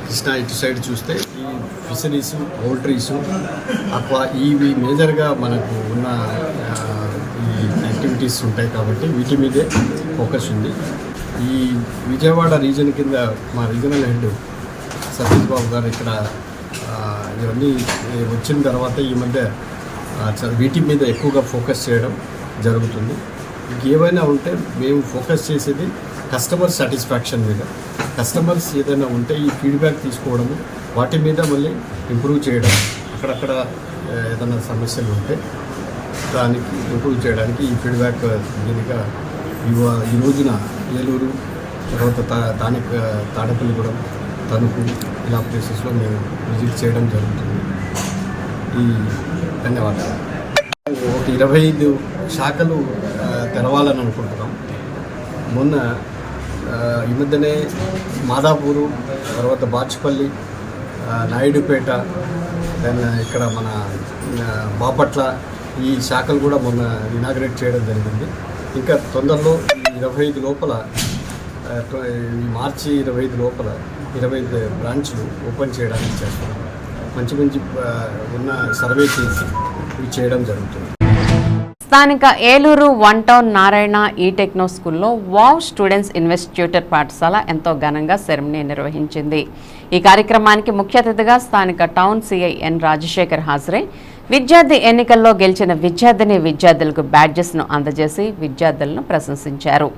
కృష్ణా ఇటు సైడ్ చూస్తే ఈ ఫిషరీస్, పౌల్ట్రీస్, అక్వా ఇవి మేజర్గా మనకు ఉన్న ఈ యాక్టివిటీస్ ఉంటాయి కాబట్టి వీటి మీదే ఫోకస్ ఉంది. ఈ విజయవాడ రీజన్ కింద మా రీజనల్ హెడ్ సతీష్ బాబు గారు ఇక్కడ ఇవన్నీ వచ్చిన తర్వాత ఈ మధ్య వీటి మీద ఎక్కువగా ఫోకస్ చేయడం జరుగుతుంది. ఇంకేమైనా ఉంటే మేము ఫోకస్ చేసేది కస్టమర్ సాటిస్ఫాక్షన్ మీద. కస్టమర్స్ ఏదైనా ఉంటే ఈ ఫీడ్బ్యాక్ తీసుకోవడము, వాటి మీద మళ్ళీ ఇంప్రూవ్ చేయడం, అక్కడక్కడ ఏదైనా సమస్యలు ఉంటే దానికి ఇంప్రూవ్ చేయడానికి ఈ ఫీడ్బ్యాక్ దీనిగా ఈ రోజున ఏలూరు, తర్వాత తాడేపల్లిగూడెం, తణుకు ఇలా ప్లేసెస్లో మేము విజిట్ చేయడం జరుగుతుంది. ధన్యవాదాలు. ఒక 25 శాఖలు తెరవాలని అనుకుంటున్నాం. మొన్న ఈ మధ్యనే మాదాపూరు, తర్వాత బాచుపల్లి, నాయుడుపేట, దెన్ ఇక్కడ మన బాపట్ల ఈ శాఖలు కూడా మొన్న ఇనాగ్రేట్ చేయడం జరిగింది. ఇంకా తొందరలో 25 లోపల, ఈ మార్చి 25 లోపల 25 బ్రాంచ్లు ఓపెన్ చేయడానికి చేస్తున్నాం. మంచి ఉన్న సర్వే చేసి ఇవి చేయడం జరుగుతుంది. స్థానిక ఏలూరు 1 టౌన్ నారాయణ ఈ టెక్నో స్కూల్లో వావ్ స్టూడెంట్స్ ఇన్వెస్టిట్యూటర్ పాఠశాల ఎంతో ఘనంగా సెరమనీ నిర్వహించింది. ఈ కార్యక్రమానికి ముఖ్య అతిథిగా స్థానిక టౌన్ సిఐ ఎన్ రాజశేఖర్ హాజరై విద్యార్థి ఎన్నికల్లో గెలిచిన విద్యార్థులకు బ్యాడ్జెస్ను అందజేసి విద్యార్థులను ప్రశంసించారు.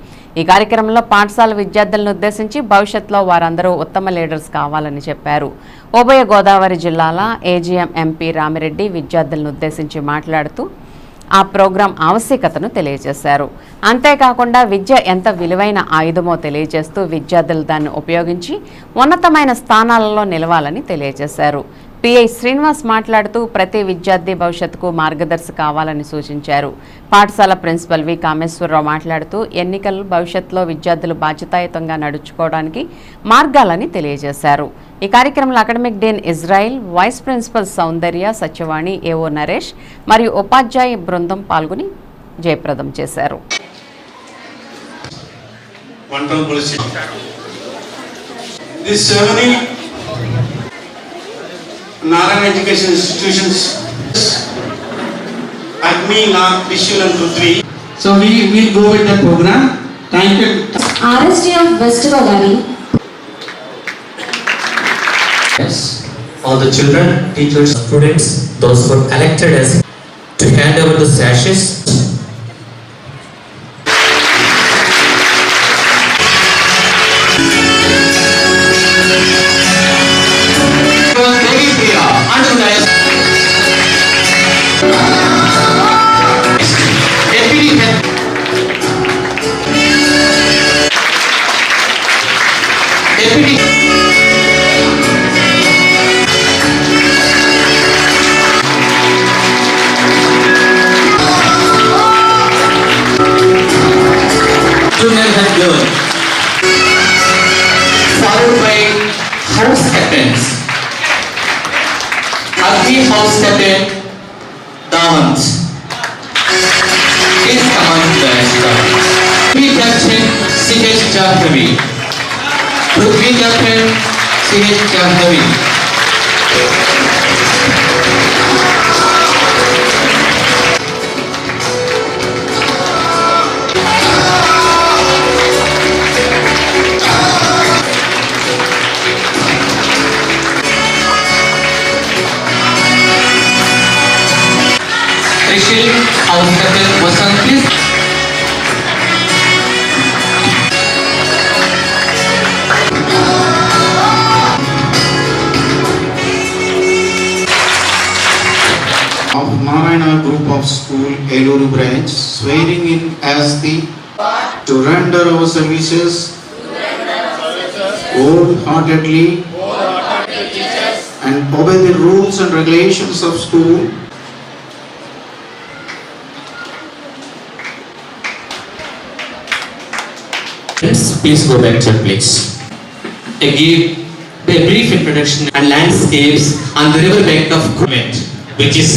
ఈ కార్యక్రమంలో పాఠశాల విద్యార్థులను ఉద్దేశించి భవిష్యత్తులో వారందరూ ఉత్తమ లీడర్స్ కావాలని చెప్పారు. ఉభయ గోదావరి జిల్లాల ఏజీఎం ఎంపీ రామిరెడ్డి విద్యార్థులను ఉద్దేశించి మాట్లాడుతూ ఆ ప్రోగ్రాం ఆవశ్యకతను తెలియజేశారు. అంతేకాకుండా విద్య ఎంత విలువైన ఆయుధమో తెలియజేస్తూ విద్యార్థులు దాన్ని ఉపయోగించి ఉన్నతమైన స్థానాలలో నిలవాలని తెలియజేశారు. పిఐ శ్రీనివాస్ మాట్లాడుతూ ప్రతి విద్యార్థి భవిష్యత్తుకు మార్గదర్శి కావాలని సూచించారు. పాఠశాల ప్రిన్సిపల్ వి కామేశ్వరరావు మాట్లాడుతూ ఎన్నికలు భవిష్యత్తులో విద్యార్థులు బాధ్యతాయుతంగా నడుచుకోవడానికి మార్గాలని తెలియజేశారు. ఈ కార్యక్రమంలో academic dean Israel, vice principal Soundarya, Satyavani, AO Naresh మరియు ఉపాధ్యాయ బృందం పాల్గొని జయప్రదం చేశారు. Narayana Education Institutions, Agni, Nag, Trishul and Prithvi. So we will go with the program. Thank you. RSD of West Godavari. Yes. All the children, teachers, students, those who are elected as to hand over the sashes. Followed by house captains. Agni house captain Dawant. Please come on to the star. Prithvi captain C.H. Jahnavi. Prithvi captain C.H. Jahnavi. Trishul, house captain Vasant, please. Of Narayana Group of School, Eluru branch, swearing in as the to render our services wholeheartedly and obey the rules and regulations of school. Please go back to your place. I give a brief introduction and landscapes on the river bank of Kumet, which is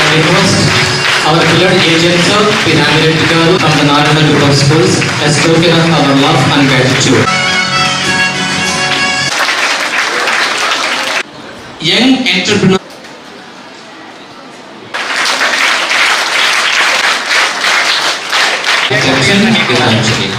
I request our beloved agents of Ramiredi Garu from the Narayana Group of Schools as token of our love and gratitude. Young entrepreneur. Eventually.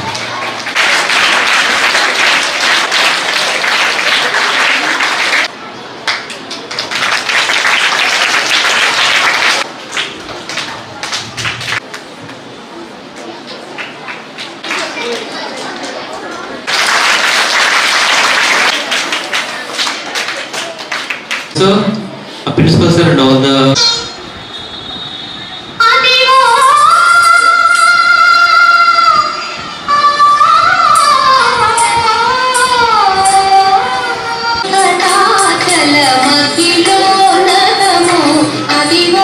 So, a principal sir and all the అదిగో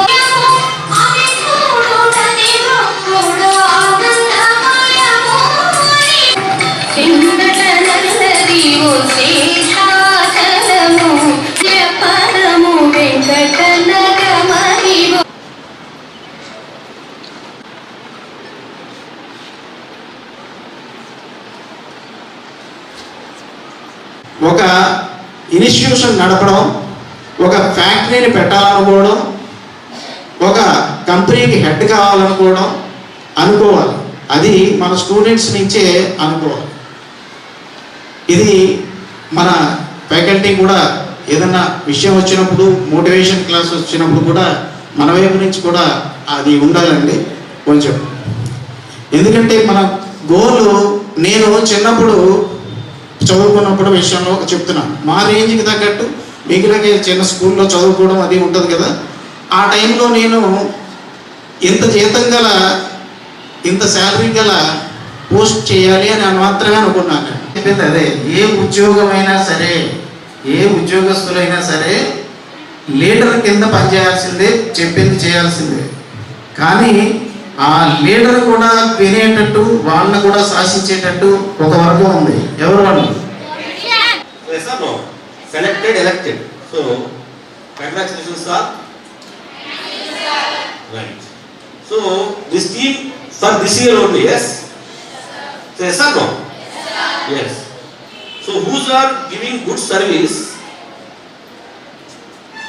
ఒక institution నడపడం, ఒక ఫ్యాక్టరీని పెట్టాలనుకోవడం, ఒక కంపెనీకి head కావాలనుకోవడం అనుకోవాలి. అది మన స్టూడెంట్స్ నుంచే అనుకోవాలి. ఇది మన ఫ్యాకల్టీ కూడా ఏదన్నా విషయం వచ్చినప్పుడు, మోటివేషన్ క్లాస్ వచ్చినప్పుడు కూడా మన వైపు నుంచి కూడా అది ఉండాలండి కొంచెం. ఎందుకంటే మన గోల్, నేను చిన్నప్పుడు చదువుకున్నప్పుడు విషయంలో చెప్తున్నాను, మా రేంజ్కి తగ్గట్టు మిగిలిన చిన్న స్కూల్లో చదువుకోవడం అది ఉంటుంది కదా, ఆ టైంలో నేను ఇంత జీతం గల, ఇంత శాలరీ గల పోస్ట్ చేయాలి అని మాత్రమే అనుకున్నాను. చెప్పింది అదే, ఏ ఉద్యోగమైనా సరే, ఏ ఉద్యోగస్తులైనా సరే లీడర్ కింద పనిచేయాల్సిందే, చెప్పింది చేయాల్సిందే. కానీ ఆ లీడర్ కూడా వినేటట్టు, వాళ్ళని కూడా శాసించేటట్టు ఒక వర్గం ఉంది. ఎవరు వాళ్ళు? Selected, elected. So, congratulations, sir. Right. So, this team for this year only, yes? So, yes or no? Yes. So, who's are giving good service?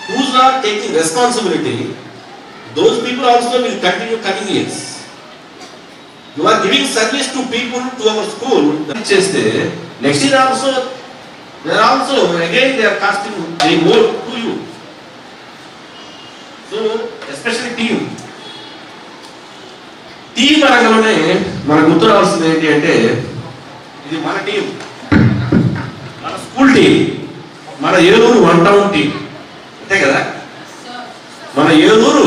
Who's are taking responsibility? Those people also will continue coming years. You are giving service to people, to our school. Next year also, they are also again they are casting the vote to you. So, especially team అనగానే మనకు గుర్తు రావాల్సింది ఏంటి అంటే, ఇది మన team, మన school team, మన ఏలూరు 1 టౌన్ టీం, అంతే కదా? మన Eluru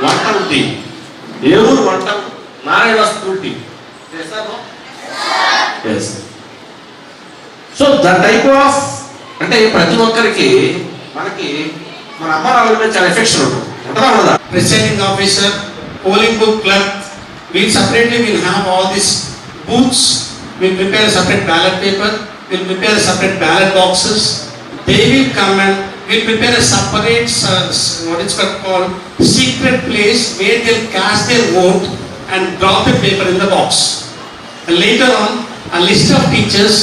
1 town team, Eluru 1 town Narayana school team. So that type of, అంటే ప్రతి ఒక్కరికి మనకి మన అమ్మ నాన్నల మీద చాలా ఎఫెక్షన్ ఉంటుంది, ఉంటుందా ఉండదా? Presiding officer, polling book clerk, we'll separately will have all these booths. We'll prepare a separate ballot paper. We'll prepare a separate ballot boxes. They will come and we'll prepare a separate, what it's called, secret place where they'll cast their vote and drop a paper in the box. And later on, a list of teachers,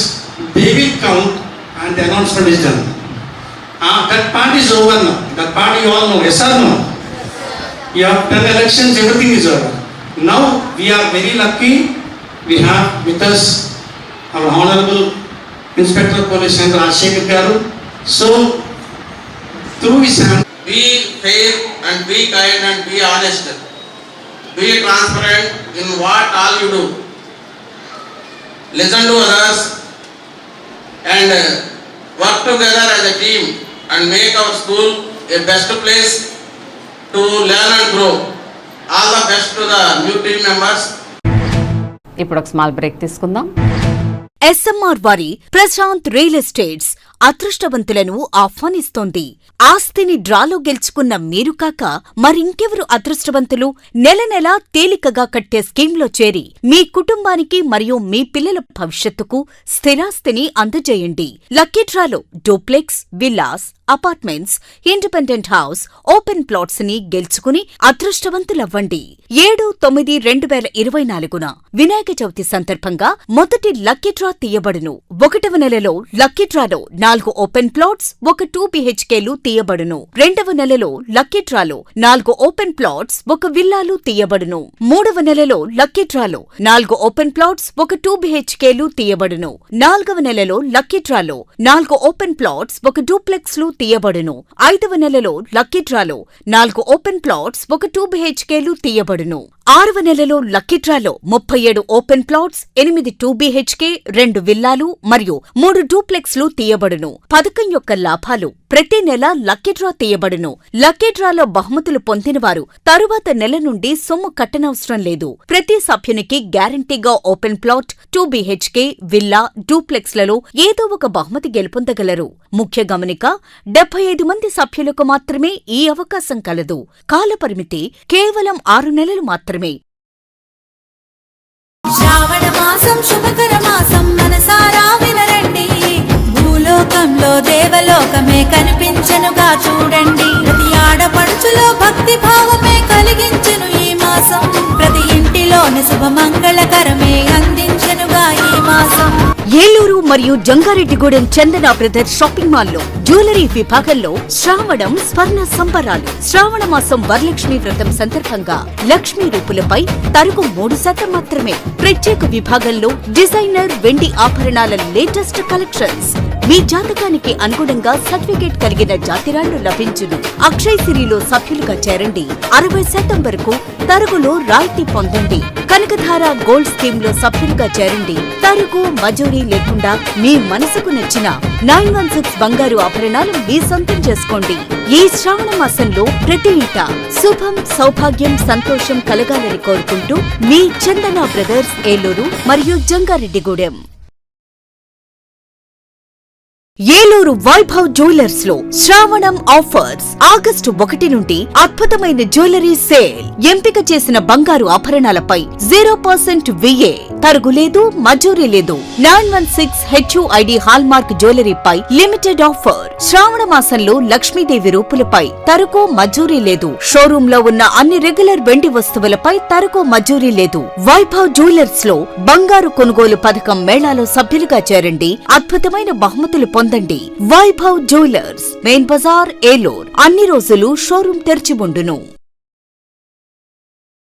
they will count and the announcement is done. That part is over now. That part you all know, yes or no? You have done elections, everything is over. Now we are very lucky, we have with us our Honorable Inspector of Police Chandra Rajshekhar Garu. So through his hand, Be fair and be kind and be honest. Be transparent in what all you do. Listen to others and work together as a team and make our school a best place to learn and grow. All the best to the new team members. ఇప్పుడు ఒక small break తీసుకుందాం. SMR వారి Prashanth real estates అదృష్టవంతులను ఆహ్వానిస్తోంది. ఆస్తిని డ్రాలో గెలుచుకున్న మీరు కాక మరింకెవరు అదృష్టవంతులు? నెల నెలా తేలికగా కట్టే స్కీమ్లో చేరి మీ కుటుంబానికి మరియు మీ పిల్లల భవిష్యత్తుకు స్థిరాస్తిని అందజేయండి. లక్కీ డ్రాలో duplex, villas, apartments, independent house, open plots ని గెలుచుకుని అదృష్టవంతులవ్వండి. 7/9/2024 వినాయక చవితి సందర్భంగా మొదటి లక్కీ డ్రా తీయబడును. 1వ నెలలో లక్కీ డ్రాలో 4 ఓపెన్ ప్లాట్స్, 1 2 BHKలు తీయబడును. 2వ నెలలో లక్కీ డ్రాలో 4 ఓపెన్ ప్లాట్స్, 1 విల్లాలు తీయబడును. 3వ నెలలో లక్కీ డ్రాలో 4 ఓపెన్ ప్లాట్స్, 1 2 BHKలు తీయబడును. 4వ నెలలో లక్కీ డ్రాలో 4 ఓపెన్ ప్లాట్స్, 1 డూప్లెక్స్లు తీయబడును. 5వ నెలలో లక్కీ డ్రాలో 4 ఓపెన్ ప్లాట్స్, 1 2 BHKలు తీయబడును. 6వ నెలలో లక్కీ డ్రాలో 37 ఓపెన్ ప్లాట్స్, 8 2 BHK, 2 విల్లాలు మరియు 3 డూప్లెక్స్లు తీయబడును. పథకం యొక్క లాభాలు: ప్రతి నెల లక్కీ డ్రా తీయబడును. లక్కీ డ్రాలో బహుమతులు పొందినవారు తరువాత నెల నుండి సొమ్ము కట్టనవసరం లేదు. ప్రతి సభ్యునికి గ్యారంటీగా ఓపెన్ ప్లాట్, 2 BHK, విల్లా, డూప్లెక్స్లలో ఏదో ఒక బహుమతి గెలుపొందగలరు. ముఖ్య గమనిక: 75 మంది సభ్యులకు మాత్రమే ఈ అవకాశం కలదు. కాలపరిమితి కేవలం 6 నెలలు మాత్రమే. శ్రావణ మాసం శుభకర మాసం, మనసారా వినరండి. ముఖంలో దేవలోకమే కనిపించెనుగా చూడండి. ప్రతి ఆడపడుచులో భక్తి భావమే కలిగించెను ఈ మాసం. ప్రతి ఇంటిలోని శుభమంగళకరమే అందించెనుగా ఈ మాసం. ఏలూరు మరియు జంగారెడ్డిగూడెం చందన బ్రదర్స్ షాపింగ్ మాల్ లో జ్యువెలరీ విభాగంలో శ్రావణం స్వర్ణ సంబరాలు. శ్రావణ మాసం వరలక్ష్మి వ్రతం సందర్భంగా లక్ష్మీ రూపులపై తరుగు 3% మాత్రమే. ప్రత్యేక విభాగంలో డిజైనర్ వెండి ఆభరణాల లేటెస్ట్ కలెక్షన్స్. మీ జాతకానికి అనుగుణంగా సర్టిఫికేట్ కలిగిన జాతిరాళ్లు లభించును. అక్షయ్ సిరిలో సభ్యులుగా చేరండి. 60% వరకు తరుగులో రాయితీ పొందండి. కనకధార గోల్డ్ స్కీమ్ లో సభ్యులుగా చేరండి. తరుగు మజూరీ లేకుండా మీ మనసుకు నచ్చిన 916 బంగారు ఆభరణాలు మీ సొంతం చేసుకోండి. ఈ శ్రావణ మాసంలో ప్రతి ఇంట శుభం, సౌభాగ్యం, సంతోషం కలగాలని కోరుకుంటూ మీ చందన బ్రదర్స్ ఏలూరు మరియు జంగారెడ్డిగూడెం. ఏలూరు వైభవ్ జ్యువెలర్స్ లో శ్రావణం ఆఫర్స్. ఆగస్టు 1 నుండి అద్భుతమైన జ్యువెలరీ సేల్. ఎంపిక చేసిన బంగారు ఆభరణాలపై 0% VA. తరుగు లేదు, మజూరీ లేదు. 916 HUID హాల్ మార్క్ జ్యువెలరీపై లిమిటెడ్ ఆఫర్. శ్రావణ మాసంలో లక్ష్మీదేవి రూపులపై తరుగు, మజూరీ లేదు. షోరూమ్ లో ఉన్న అన్ని రెగ్యులర్ వెండి వస్తువులపై తరుగు, మజూరీ లేదు. వైభవ్ జ్యువెలర్స్ లో బంగారు కొనుగోలు పథకం మేళాలో సభ్యులుగా చేరండి. అద్భుతమైన బహుమతులు పొందండి. Vaibhav jewellers, main Bazar, Eluru. అన్ని రోజులు షోరూం తెరిచి ఉండును.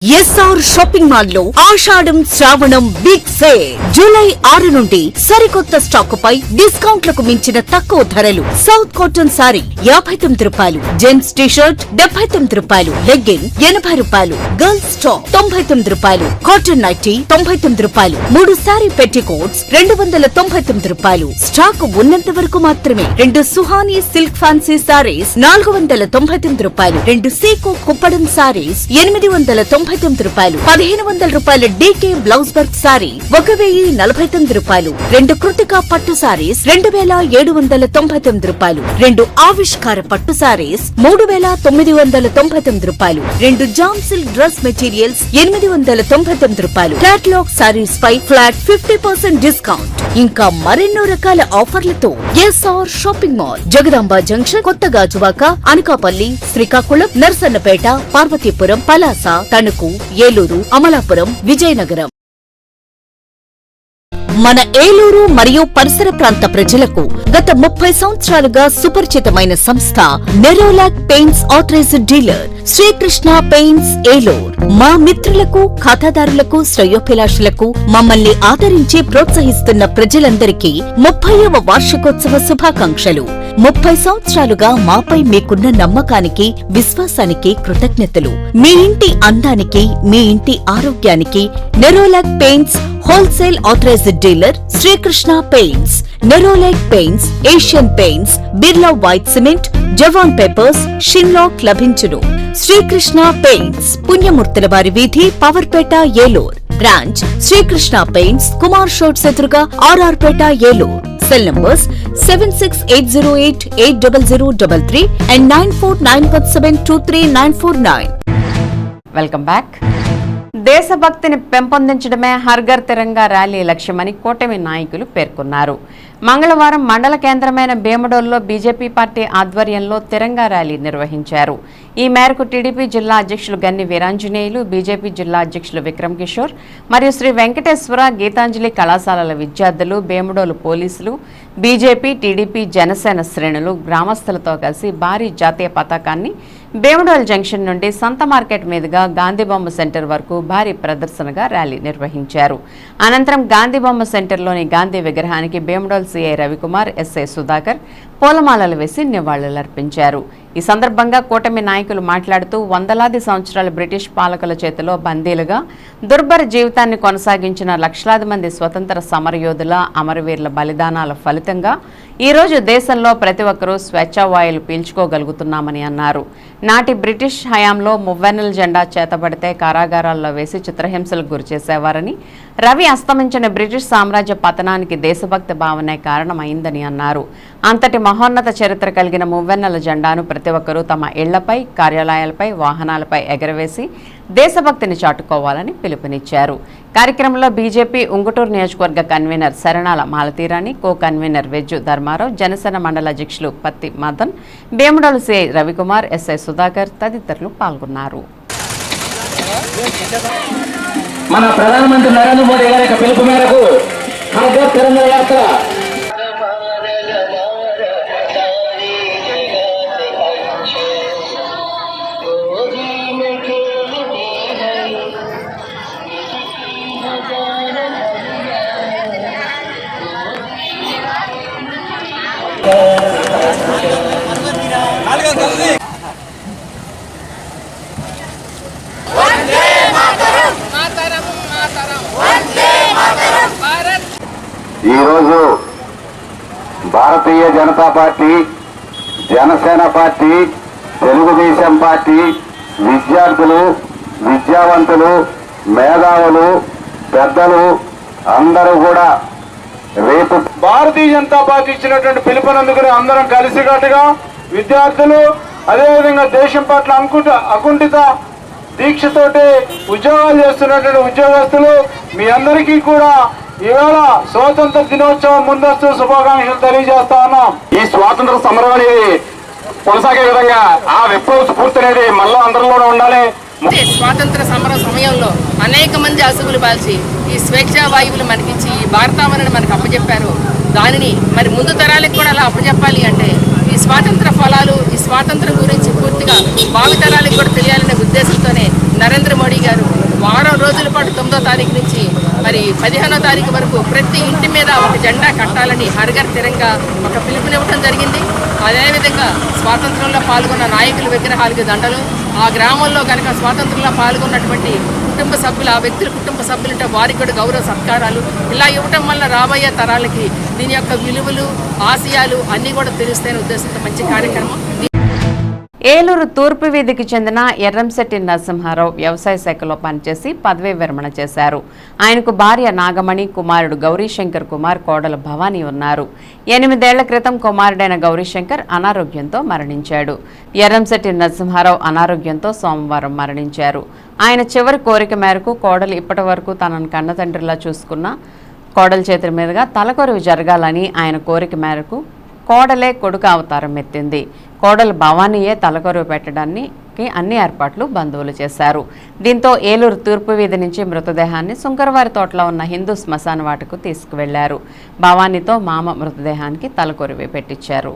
ఎస్ఆర్ షాపింగ్ మాల్ లో ఆషాఢం శ్రావణం బిగ్ సేల్. జూలై 6 నుండి సరికొత్త స్టాక్ పై డిస్కౌంట్లకు మించిన తక్కువ ధరలు. సౌత్ కాటన్ సారీ 59 రూపాయలు, జెంట్స్ టీషర్ట్ 79 రూపాయలు, లెగ్గిన్ 80 రూపాయలు, గర్ల్స్ టాప్ 99 రూపాయలు, కాటన్ నైటీ 99 రూపాయలు, 3 సారీ పెట్టికోట్స్ 299 రూపాయలు. స్టాక్ ఉన్నంత వరకు మాత్రమే. 2 సుహానీ సిల్క్ ఫ్యాన్సీ సారీస్ 499 రూపాయలు, 2 సీకో కుప్పడం సారీస్ 899 రూపాయలు, 1500 రూపాయల డీకే బ్లౌజ్ వర్క్ సారీ 1049 రూపాయలు, 2 కృతికా పట్టు సారీస్ 2799 రూపాయలు, 2 ఆవిష్కార పట్టు సారీస్ 3999 రూపాయలు, 2 జామ్ సిల్క్ డ్రెస్ మెటీరియల్స్ 899 రూపాయలు. కేటలాగ్ సారీస్ పై ఫ్లాట్ 50% డిస్కౌంట్. ఇంకా మరెన్నో రకాల ఆఫర్లతో SR shopping mall, Jagadamba junction, కొత్త గాజువాక, అనకాపల్లి, శ్రీకాకుళం, నర్సన్నపేట, పార్వతీపురం, పలాస, తణుకు, ఏలూరు, అమలాపురం, విజయనగరం. మన ఏలూరు మరియు పరిసర ప్రాంత ప్రజలకు గత 30 సంవత్సరాలుగా సుపరిచితమైన సంస్థ Nerolac paints authorised dealer Srikrishna paints Eluru. మా మిత్రులకు, ఖాతాదారులకు, శ్రేయోభిలాషులకు, మమ్మల్ని ఆదరించి ప్రోత్సహిస్తున్న ప్రజలందరికీ 30వ వార్షికోత్సవ శుభాకాంక్షలు. 30 సంవత్సరాలుగా మాపై మీకున్న నమ్మకానికి, విశ్వాసానికి కృతజ్ఞతలు. మీ ఇంటి అందానికి, మీ ఇంటి ఆరోగ్యానికి Nerolac paints wholesale authorised dealer Srikrishna paints. Nerolac paints, Asian paints, Birla white cement, జవాన్ పేపర్స్, షిన్లాక్ లభించును. శ్రీకృష్ణ పెయింట్స్, పుణ్యమూర్తుల వారి వీధి, పవర్పేట, ఏలూరు. బ్రాంచ్ శ్రీకృష్ణ పెయింట్స్, కుమార్ షోట్స్ ఎదురుగా, RR Peta, Eluru. Cell numbers 7680880033 and 9491723949. Welcome back. దేశభక్తిని పెంపొందించడమే హర్ఘర్ తిరంగా ర్యాలీ లక్ష్యమని కూటమి నాయకులు పేర్కొన్నారు. మంగళవారం మండల కేంద్రమైన భీమడోల్లో బీజేపీ పార్టీ ఆధ్వర్యంలో తిరంగా ర్యాలీ నిర్వహించారు. ఈ మేరకు టీడీపీ జిల్లా అధ్యక్షులు గన్ని వీరాంజనేయులు, బీజేపీ జిల్లా అధ్యక్షులు విక్రమ్ కిషోర్ మరియు శ్రీ వెంకటేశ్వర గీతాంజలి కళాశాలల విద్యార్థులు, భీమడోలు పోలీసులు, బీజేపీ, టీడీపీ, జనసేన శ్రేణులు గ్రామస్తులతో కలిసి భారీ జాతీయ పతాకాన్ని భీమడోల్ జంక్షన్ నుండి సంత మార్కెట్ మీదుగా గాంధీబొమ్మ సెంటర్ వరకు భారీ ప్రదర్శనగా ర్యాలీ నిర్వహించారు. అనంతరం గాంధీబొమ్మ సెంటర్లోని గాంధీ విగ్రహానికి భీమడోల్ సీఐ రవికుమార్, ఎస్ఐ సుధాకర్ పూలమాలలు వేసి నివాళులర్పించారు. ఈ సందర్భంగా కూటమి నాయకులు మాట్లాడుతూ వందలాది సంవత్సరాలు బ్రిటిష్ పాలకుల చేతిలో బందీలుగా దుర్భర జీవితాన్ని కొనసాగించిన లక్షలాది మంది స్వతంత్ర సమరయోధుల, అమరవీరుల బలిదానాల ఫలితంగా ఈరోజు దేశంలో ప్రతి ఒక్కరూ స్వేచ్ఛావాయులు పీల్చుకోగలుగుతున్నామని అన్నారు. నాటి బ్రిటిష్ హయాంలో మువ్వెన్నెల జెండా చేతబడితే కారాగారాల్లో వేసి చిత్రహింసలకు గురిచేసేవారని, రవి అస్తమించిన బ్రిటిష్ సామ్రాజ్య పతనానికి దేశభక్తి భావనే కారణమైందని అన్నారు. అంతటి మహోన్నత చరిత్ర కలిగిన మువ్వెన్నెల జెండాను ప్రతి ఒక్కరూ తమ ఇళ్లపై, కార్యాలయాలపై, వాహనాలపై ఎగరవేసి దేశభక్తిని చాటుకోవాలని పిలుపునిచ్చారు. కార్యక్రమంలో బీజేపీ ఉంగుటూరు నియోజకవర్గ convener Saranala Malathirani, co convener veg Dharmarao, Janasena మండల అధ్యక్షులు పత్తి మదన్, భీమడోలు సిఐ రవికుమార్, ఎస్ఐ సుధాకర్ తదితరులు పాల్గొన్నారు. మన ప్రధానమంత్రి నరేంద్ర మోడీ గారి యొక్క పిలుపు మేరకు హర్ ఘర్ తిరంగా యాత్ర ఈరోజు Bharatiya Janata party, Janasena party, Telugu Desam party విద్యార్థులు, విద్యావంతులు, మేధావులు, పెద్దలు అందరూ కూడా రేపు భారతీయ జనతా పార్టీ ఇచ్చినటువంటి పిలుపునందుకుని అందరం కలిసికట్టుగా విద్యార్థులు, అదేవిధంగా దేశం పట్ల అకుంఠిత దీక్షతోటి ఉద్యోగాలు చేస్తున్నటువంటి ఉద్యోగస్తులు మీ అందరికీ కూడా ఇవాళ స్వాతంత్ర దినోత్సవం ముందస్తు శుభాకాంక్షలు తెలియజేస్తా ఉన్నాం. ఈ స్వాతంత్ర సమరం అనేది కొనసాగే విధంగా ఆ విప్లవ స్ఫూర్తి అనేది మళ్ళీ అందరిలోనే ఉండాలి. స్వాతంత్ర సమర సమయంలో అనేక మంది అసువులు బాల్చి ఈ స్వేచ్ఛా వాయువులు మనకిచ్చి ఈ భారతావనిని మనకు అప్పచెప్పారు. దానిని మరి ముందు తరాలకు కూడా అలా అప్పచెప్పాలి అంటే ఈ స్వాతంత్ర ఫలాలు, ఈ స్వాతంత్రం గురించి పూర్తిగా భావితరాలకు కూడా తెలియాలనే ఉద్దేశంతోనే నరేంద్ర మోడీ గారు వారం రోజుల పాటు 9వ తారీఖు నుంచి మరి 15వ తారీఖు వరకు ప్రతి ఇంటి మీద ఒక జెండా కట్టాలని హర్ ఘర్ తిరంగా ఒక పిలుపునివ్వడం జరిగింది. అదేవిధంగా స్వాతంత్రంలో పాల్గొన్న నాయకుల విగ్రహాలకు దండలు, ఆ గ్రామంలో కనుక స్వాతంత్రంలో పాల్గొన్నటువంటి కుటుంబ సభ్యులు, ఆ వ్యక్తుల కుటుంబ సభ్యులంటే వారికి కూడా గౌరవ సత్కారాలు ఇలా ఇవ్వటం వల్ల రాబోయే తరాలకి దీని యొక్క విలువలు, ఆశయాలు అన్నీ కూడా తెలుస్తాయనే ఉద్దేశంతో మంచి కార్యక్రమం. ఏలూరు తూర్పు వీధికి చెందిన ఎర్రంశెట్టి నరసింహారావు వ్యవసాయ శాఖలో పనిచేసి పదవీ విరమణ చేశారు. ఆయనకు భార్య నాగమణి, కుమారుడు గౌరీశంకర్ కుమార్, కోడలు భవానీ ఉన్నారు. 8 ఏళ్ల క్రితం కుమారుడైన గౌరీశంకర్ అనారోగ్యంతో మరణించాడు. ఎర్రంశెట్టి నరసింహారావు అనారోగ్యంతో సోమవారం మరణించారు. ఆయన చివరి కోరిక మేరకు కోడలు ఇప్పటి వరకు తనను కన్నతండ్రిలా చూసుకున్న కోడల చేతుల మీదుగా తలకొరువు జరగాలని ఆయన కోరిక మేరకు కోడలే కొడుకు అవతారం ఎత్తింది. కోడలు భవానీయే తలకొరువు పెట్టడానికి అన్ని ఏర్పాట్లు బంధువులు చేశారు. దీంతో ఏలూరు తూర్పు వీధి నుంచి మృతదేహాన్ని సుంకరవారి తోటలో ఉన్న హిందూ శ్మశాన వాటకు తీసుకువెళ్లారు. భవానీతో మామ మృతదేహానికి తలకొరువు పెట్టించారు.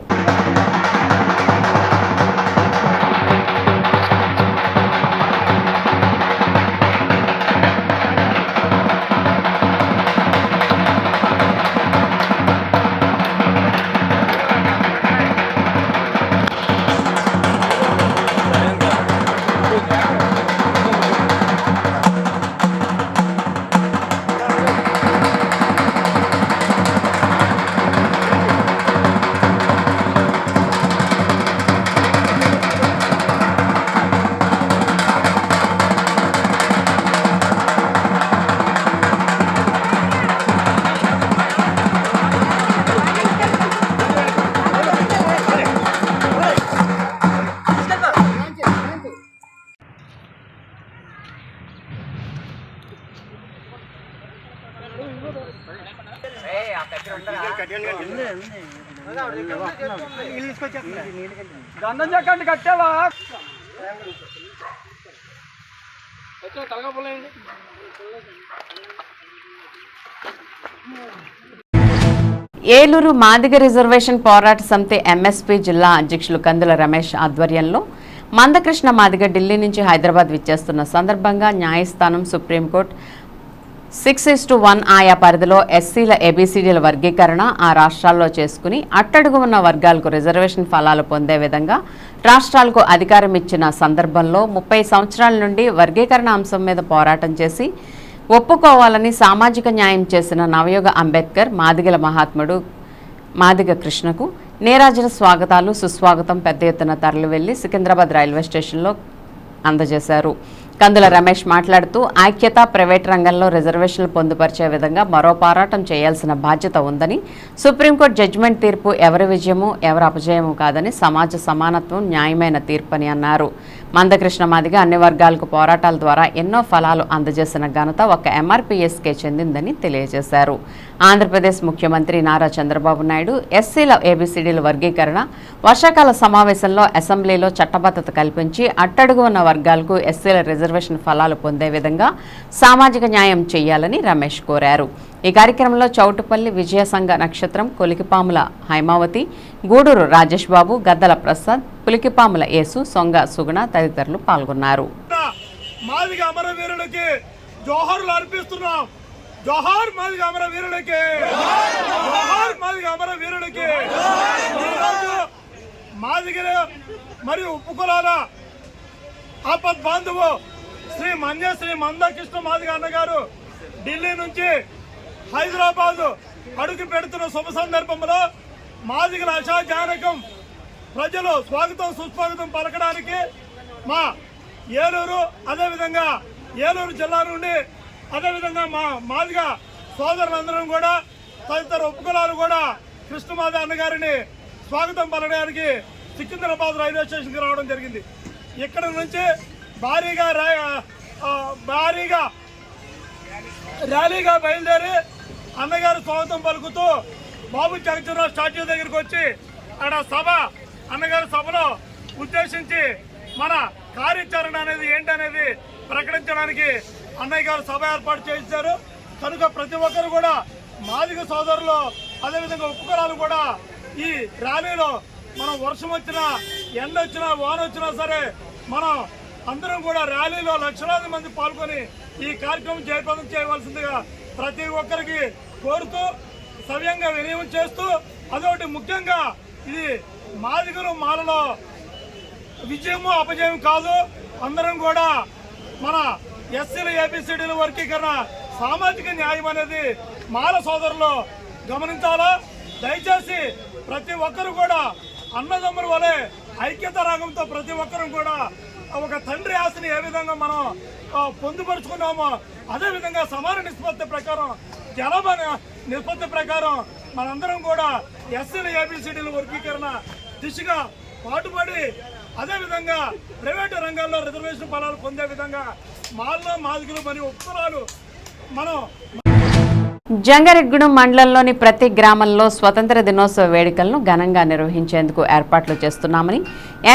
ఏలూరు మాదిగ రిజర్వేషన్ పోరాట సమితి ఎంఎస్పీ జిల్లా అధ్యక్షులు కందుల రమేష్ ఆధ్వర్యంలో మందకృష్ణ మాదిగ ఢిల్లీ నుంచి హైదరాబాద్ విచ్చేస్తున్న సందర్భంగా న్యాయస్థానం, సుప్రీంకోర్టు 6:1 ఆయా పరిధిలో ఎస్సీల ఏబీసీడీల వర్గీకరణ ఆ రాష్ట్రాల్లో చేసుకుని అట్టడుగు ఉన్న వర్గాలకు రిజర్వేషన్ ఫలాలు పొందే విధంగా రాష్ట్రాలకు అధికారం ఇచ్చిన సందర్భంలో 30 సంవత్సరాల నుండి వర్గీకరణ అంశం మీద పోరాటం చేసి ఒప్పుకోవాలని సామాజిక న్యాయం చేసిన నవయుగ అంబేద్కర్, మాదిగల మహాత్ముడు మాదిగ కృష్ణకు నీరాజన స్వాగతాలు, సుస్వాగతం పెద్ద ఎత్తున తరలి వెళ్లి సికింద్రాబాద్ రైల్వే స్టేషన్లో అందజేశారు. కందుల రమేష్ మాట్లాడుతూ ఐక్యత, ప్రైవేట్ రంగంలో రిజర్వేషన్లు పొందుపరిచే విధంగా మరో పోరాటం చేయాల్సిన బాధ్యత ఉందని, సుప్రీంకోర్టు జడ్జిమెంట్ తీర్పు ఎవరి విజయము ఎవరి అపజయము కాదని, సమాజ సమానత్వం న్యాయమైన తీర్పని అన్నారు. మందకృష్ణ మాదిగ అన్ని వర్గాలకు పోరాటాల ద్వారా ఎన్నో ఫలాలు అందజేసిన ఘనత ఒక్క ఎంఆర్పీఎస్కే చెందిందని తెలియజేశారు. ఆంధ్రప్రదేశ్ ముఖ్యమంత్రి నారా చంద్రబాబు నాయుడు ఎస్సీల ఏబీసీడీల వర్గీకరణ, వర్షాకాల సమావేశంలో అసెంబ్లీలో చట్టబద్ధత కల్పించి అట్టడుగు ఉన్న వర్గాలకు ఎస్సీల రిజర్వేషన్ ఫలాలు పొందే విధంగా సామాజిక న్యాయం చేయాలని రమేష్ కోరారు. ఈ కార్యక్రమంలో చౌటుపల్లి విజయ సంఘ నక్షత్రం, కొలికిపాముల హైమావతి, గూడూరు రాజేష్ బాబు, గద్దల ప్రసాద్, పులికిపాముల యేసు, సొంగ సుగుణ తదితరులు పాల్గొన్నారు. జోహార్ మాదిగ అమరవీరులకి, జోహార్ మాదిగ అమరవీరులకి. మాదిగలు మరియు ఉపకులాల ఆపద్ బాంధవు శ్రీ మందకృష్ణ మాదిగ అన్నగారు ఢిల్లీ నుంచి హైదరాబాద్ అడుగు పెడుతున్న శుభ సందర్భంలో మాదిగల ఆశాజనకం ప్రజలు స్వాగతం సుస్వాగతం పలకడానికి మా ఏలూరు, అదేవిధంగా ఏలూరు జిల్లా నుండి, అదేవిధంగా మా మాదిగ సోదరులందరం కూడా తదితర ఉపకులాలు కూడా కృష్ణమాది అన్నగారిని స్వాగతం పలకడానికి సికింద్రాబాద్ రైల్వే స్టేషన్కి రావడం జరిగింది. ఇక్కడ నుంచి భారీగా ర్యాలీగా బయలుదేరి అన్నగారు స్వాగతం పలుకుతూ బాబు జగజ్జనరావు స్టాచ్యూ దగ్గరికి వచ్చి అక్కడ అన్నగారి సభలో ఉద్దేశించి మన కార్యాచరణ అనేది ఏంటనేది ప్రకటించడానికి అన్నయ్య గారు సభ ఏర్పాటు చేయించారు. కనుక ప్రతి ఒక్కరు కూడా మాదిగ సోదరులు, అదేవిధంగా ఉపకులాలు కూడా ఈ ర్యాలీలో మనం వర్షం వచ్చినా, ఎండ వచ్చినా, వాన వచ్చినా సరే మనం అందరం కూడా ర్యాలీలో లక్షలాది మంది పాల్గొని ఈ కార్యక్రమం జయప్రదం చేయవలసిందిగా ప్రతి ఒక్కరికి కోరుతూ సవ్యంగా వినియోగం చేస్తూ, అదొకటి ముఖ్యంగా ఇది మాదిగలు మాలలో విజయము అపజయం కాదు. అందరం కూడా మన ఎస్సీల ఏబీసీడీల వర్గీకరణ, సామాజిక న్యాయం అనేది మాల సోదరులు గమనించాలా. దయచేసి ప్రతి ఒక్కరు కూడా అన్నదమ్ముల వలె ఐక్యత రాగంతో ప్రతి ఒక్కరు కూడా ఒక తండ్రి ఆస్తిని ఏ విధంగా మనం పొందుపరుచుకున్నామో అదేవిధంగా సమాన నిష్పత్తి ప్రకారం, జనాభా నిష్పత్తి ప్రకారం మనందరం కూడా ఎస్సీల ఏబీసీడీల వర్గీకరణ దిశగా పాటుపడి, అదేవిధంగా ప్రైవేటు రంగాల్లో రిజర్వేషన్ ఫలాలు పొందే విధంగా మాల్లో మాదిగలు మరియు ఉపకులాలు మనం. జంగారెడ్గూడెం మండలంలోని ప్రతి గ్రామంలో స్వతంత్ర దినోత్సవ వేడుకలను ఘనంగా నిర్వహించేందుకు ఏర్పాట్లు చేస్తున్నామని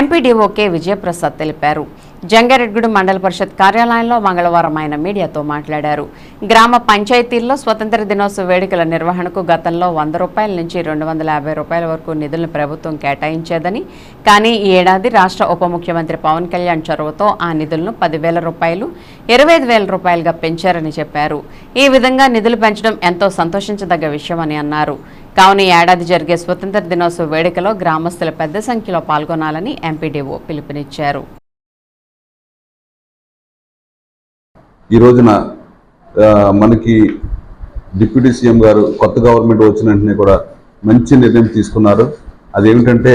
ఎంపీడీఓ కె విజయప్రసాద్ తెలిపారు. జంగారెడ్గూడెం మండల పరిషత్ కార్యాలయంలో మంగళవారం ఆయన మీడియాతో మాట్లాడారు. గ్రామ పంచాయతీల్లో స్వతంత్ర దినోత్సవ వేడుకల నిర్వహణకు గతంలో 100 రూపాయల నుంచి 250 రూపాయల వరకు నిధులను ప్రభుత్వం కేటాయించేదని, కానీ ఈ ఏడాది రాష్ట్ర ఉప ముఖ్యమంత్రి పవన్ కళ్యాణ్ చొరవతో ఆ నిధులను 10,000 రూపాయలు 25,000 రూపాయలుగా పెంచారని చెప్పారు. ఈ విధంగా నిధులు పెంచడం ఎంతో సంతోషించదగ్గ విషయమని అన్నారు. కావున ఈ ఏడాది జరిగే స్వతంత్ర దినోత్సవ వేడుకలో గ్రామస్తులు పెద్ద సంఖ్యలో పాల్గొనాలని ఎంపీడీఓ పిలుపునిచ్చారు. ఈ రోజున మనకి డిప్యూటీ సీఎం గారు కొత్త గవర్నమెంట్ వచ్చిన వెంటనే కూడా మంచి నిర్ణయం తీసుకున్నారు. అదేమిటంటే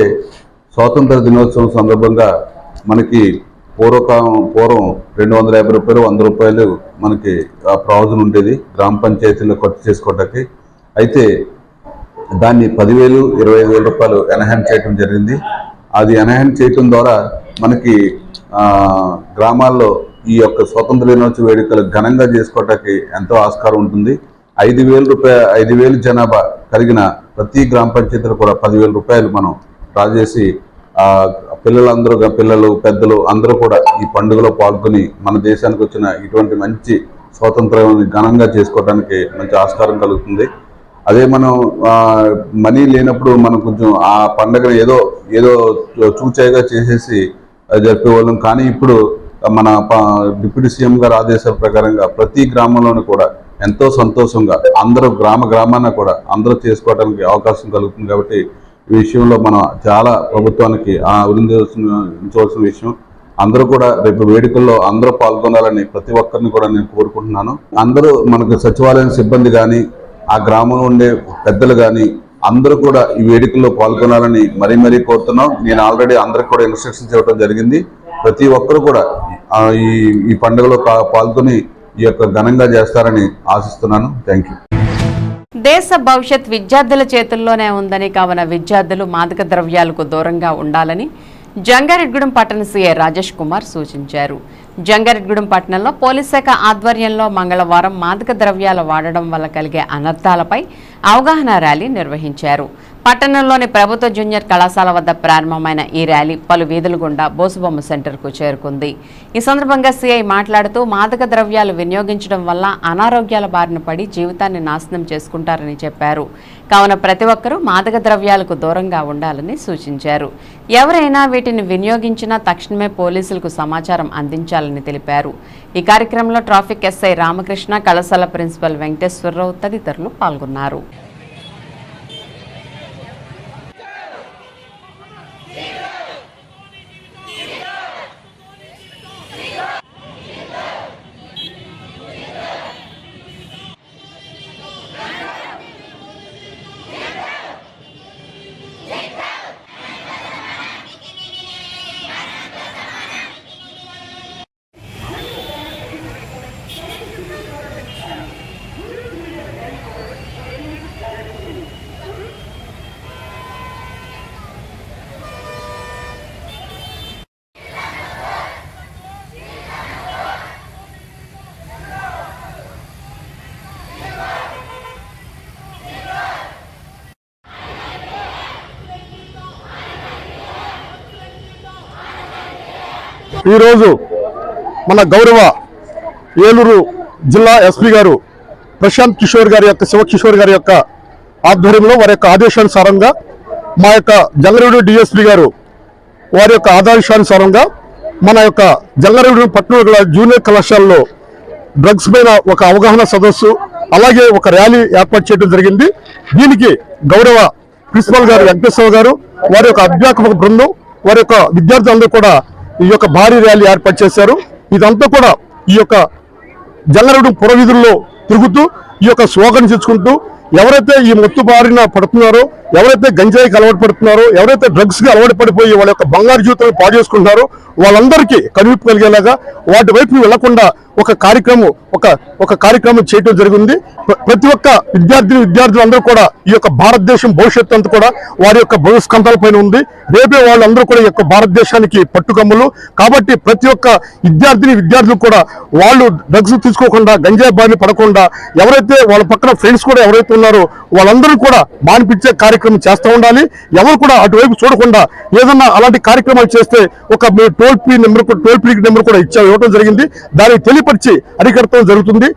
స్వాతంత్ర దినోత్సవం సందర్భంగా మనకి పూర్వం 250 రూపాయలు 100 రూపాయలు మనకి ప్రావిజన్ ఉండేది గ్రామ పంచాయతీలో ఖర్చు చేసుకోవటానికి. అయితే దాన్ని 10,000 25,000 రూపాయలు ఎన్హాన్స్ చేయడం జరిగింది. అది ఎన్హాన్స్ చేయడం ద్వారా మనకి గ్రామాల్లో ఈ యొక్క స్వతంత్ర దినోత్సవ వేడుకలు ఘనంగా చేసుకోవటానికి ఎంతో ఆస్కారం ఉంటుంది. 5,000 జనాభా కలిగిన ప్రతి గ్రామ పంచాయతీలో కూడా 10,000 రూపాయలు మనం డ్రా చేసి పిల్లలు పెద్దలు అందరూ కూడా ఈ పండుగలో పాల్గొని మన దేశానికి వచ్చిన ఇటువంటి మంచి స్వాతంత్రాన్ని ఘనంగా చేసుకోవడానికి మంచి ఆస్కారం కలుగుతుంది. అదే మనం మనీ లేనప్పుడు మనం కొంచెం ఆ పండుగను ఏదో చూచాయిగా చేసేసి జరిపేవాళ్ళం. కానీ ఇప్పుడు మన డిప్యూటీ సీఎం గారి ఆదేశాల ప్రకారంగా ప్రతి గ్రామంలోనూ కూడా ఎంతో సంతోషంగా అందరూ గ్రామాన కూడా అందరూ చేసుకోవడానికి అవకాశం కలుగుతుంది. కాబట్టి ఈ విషయంలో మనం చాలా ప్రభుత్వానికి ఉంచవలసిన విషయం. అందరూ కూడా రేపు వేడుకల్లో అందరూ పాల్గొనాలని ప్రతి ఒక్కరిని కూడా నేను కోరుకుంటున్నాను. అందరూ మనకు సచివాలయం సిబ్బంది కానీ ఆ గ్రామంలో ఉండే పెద్దలు కానీ అందరూ కూడా ఈ వేడుకల్లో పాల్గొనాలని మరీ కోరుతున్నాం. నేను ఆల్రెడీ అందరికి కూడా ఇన్స్ట్రక్షన్స్ ఇవ్వడం జరిగింది. ప్రతి ఒక్కరు కూడా ఈ పండుగలో పాల్గొని ఈ యొక్క ఘనంగా చేస్తారని ఆశిస్తున్నాను. Thank you. దేశ భవిష్యత్ విద్యార్థుల చేతుల్లోనే ఉందని, కావున విద్యార్థులు మాదక ద్రవ్యాలకు దూరంగా ఉండాలని జంగారెడ్డిగూడెం పట్టణ సీఐ రాజేష్ కుమార్ సూచించారు. జంగారెడ్డిగూడెం పట్టణంలో పోలీస్ శాఖ ఆధ్వర్యంలో మంగళవారం మాదక ద్రవ్యాల వాడడం వల్ల కలిగే అనర్థాలపై అవగాహన ర్యాలీ నిర్వహించారు. పట్టణంలోని ప్రభుత్వ జూనియర్ కళాశాల వద్ద ప్రారంభమైన ఈ ర్యాలీ పలు వీధుల గుండా బోసుబొమ్మ సెంటర్కు చేరుకుంది. ఈ సందర్భంగా సీఐ మాట్లాడుతూ మాదక ద్రవ్యాలు వినియోగించడం వల్ల అనారోగ్యాల బారిన పడి జీవితాన్ని నాశనం చేసుకుంటారని చెప్పారు. కావున ప్రతి ఒక్కరూ మాదక ద్రవ్యాలకు దూరంగా ఉండాలని సూచించారు. ఎవరైనా వీటిని వినియోగించినా తక్షణమే పోలీసులకు సమాచారం అందించాలని తెలిపారు. ఈ కార్యక్రమంలో ట్రాఫిక్ ఎస్ఐ రామకృష్ణ, కళాశాల ప్రిన్సిపల్ వెంకటేశ్వరరావు తదితరులు పాల్గొన్నారు. ఈరోజు మన గౌరవ ఏలూరు జిల్లా ఎస్పీ గారు ప్రశాంత్ కిషోర్ గారి యొక్క శివకిషోర్ గారి యొక్క ఆధ్వర్యంలో వారి యొక్క ఆదేశానుసారంగా మా యొక్క జంగారెడ్డిగూడెం డిఎస్పీ గారు వారి యొక్క ఆదేశానుసారంగా మన యొక్క జంగారెడ్డిగూడెం పట్టణ జూనియర్ కళాశాలలో డ్రగ్స్ పైన ఒక అవగాహన సదస్సు అలాగే ఒక ర్యాలీ ఏర్పాటు చేయడం జరిగింది. దీనికి గౌరవ ప్రిన్సిపల్ గారు వెంకటేశ్వర గారు వారి యొక్క అధ్యాపక బృందం వారి యొక్క విద్యార్థులందరూ కూడా ఈ యొక్క భారీ ర్యాలీ ఏర్పాటు చేశారు. ఇదంతా కూడా ఈ యొక్క జంగారెడ్డిగూడెం పురవీధుల్లో తిరుగుతూ ఈ యొక్క స్లోగన్ చేసుకుంటూ ఎవరైతే ఈ మత్తు బారిన పడుతున్నారో, ఎవరైతే గంజాయికి అలవాటు పడుతున్నారో, ఎవరైతే డ్రగ్స్కి అలవాటు పడిపోయి వాళ్ళ యొక్క బంగారు జీవితాలను పాడు చేసుకుంటున్నారో వాళ్ళందరికీ కనువిప్పు కలిగేలాగా వాటి వైపు వెళ్లకుండా ఒక కార్యక్రమం చేయడం జరిగింది. ప్రతి ఒక్క విద్యార్థులందరూ కూడా ఈ యొక్క భారతదేశం భవిష్యత్తు అంతా కూడా వారి యొక్క భవిష్కంతాల పైన ఉంది. రేపే వాళ్ళందరూ కూడా ఈ యొక్క భారతదేశానికి పట్టుకమ్ములు కాబట్టి ప్రతి ఒక్క విద్యార్థులు కూడా వాళ్ళు డ్రగ్స్ తీసుకోకుండా గంజాయి బారిన పడకుండా ఎవరైతే వాళ్ళ పక్కన ఫ్రెండ్స్ కూడా ఎవరైతే ఉన్నారో వాళ్ళందరూ కూడా మానిపించే కార్యక్రమం చేస్తూ ఉండాలి. ఎవరు కూడా అటువైపు చూడకుండా ఏదన్నా అలాంటి కార్యక్రమాలు చేస్తే ఒక టోల్ ఫ్రీ నెంబర్ కూడా ఇవ్వడం జరిగింది. దానికి తెలియపరిచి అరికట్టడం జరుగుతుంది.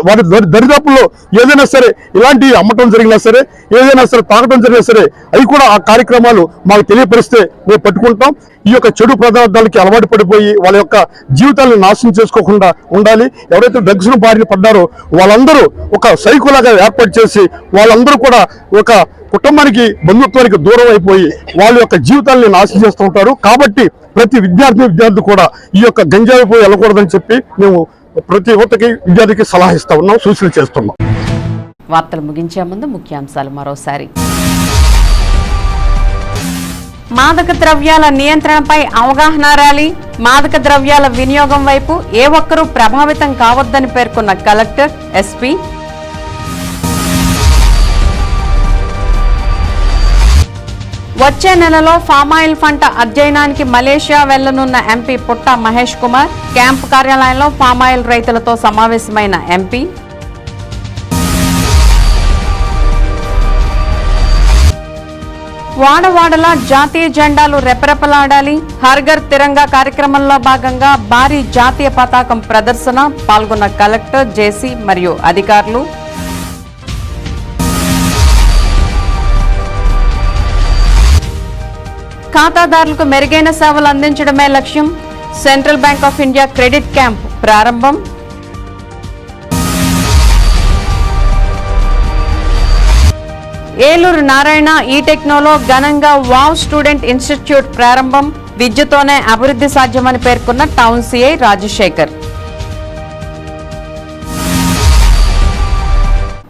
వారి దరిదాపుల్లో ఏదైనా సరే ఇలాంటి అమ్మటం జరిగినా సరే ఏదైనా సరే తాగటం జరిగినా సరే అవి కూడా ఆ కార్యక్రమాలు మాకు తెలియపరిస్తే మేము పట్టుకుంటాం. ఈ యొక్క చెడు పదార్థాలకి అలవాటు పడిపోయి వాళ్ళ యొక్క జీవితాలను నాశనం చేసుకోకుండా ఉండాలి. ఎవరైతే డ్రగ్స్ ను బారిన పడ్డారో వాళ్ళందరూ ఒక సైకోలాగా ఏర్పాటు చేసి వాళ్ళందరూ కూడా ఒక కుటుంబానికి బంధుత్వానికి దూరం అయిపోయి వాళ్ళ యొక్క జీవితాలను నాశనం చేస్తూ ఉంటారు. కాబట్టి ప్రతి విద్యార్థి కూడా ఈ యొక్క గంజాయి పోయి వెళ్ళకూడదని చెప్పి మేము ప్రతి ఒక్కరికి విద్యార్థికి సలహా ఇస్తా ఉన్నాం, సూచనలు చేస్తున్నాం. వార్తలు ముగించే ముందు ముఖ్యాంశాలు మరోసారి. మాదక ద్రవ్యాల నియంత్రణపై అవగాహన ర్యాలీ, మాదక ద్రవ్యాల వినియోగం వైపు ఏ ఒక్కరూ ప్రభావితం కావద్దని పేర్కొన్న కలెక్టర్, ఎస్పీ. వచ్చే నెలలో ఫామాయిల్ పంట అధ్యయనానికి మలేషియా వెళ్లనున్న ఎంపీ పుట్ట మహేష్ కుమార్. క్యాంపు కార్యాలయంలో ఫామాయిల్ రైతులతో సమావేశమైన ఎంపీ. వాడవాడలా జాతీయ జెండాలు రెపరెపలాడాలి. హర్ఘర్ తిరంగా కార్యక్రమంలో భాగంగా భారీ జాతీయ పతాకం ప్రదర్శన. పాల్గొన్న కలెక్టర్, జేసీ మరియు అధికారులు. ఖాతాదారులకు మెరుగైన సేవలు అందించడమే లక్ష్యం. Central bank of India credit camp ప్రారంభం. ఏలూరు నారాయణ ఈటెక్నోలో ఘనంగా వావ్ స్టూడెంట్ ఇన్స్టిట్యూట్ ప్రారంభం. విద్యతోనే అభివృద్ధి సాధ్యమని పేర్కొన్న టౌన్ సిఐ రాజశేఖర్.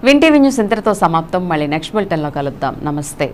వింటీవీ న్యూస్ ఇంతటితో సమాప్తం. మళ్ళీ నెక్స్ట్ బులెటిన్లో కలుద్దాం. నమస్తే.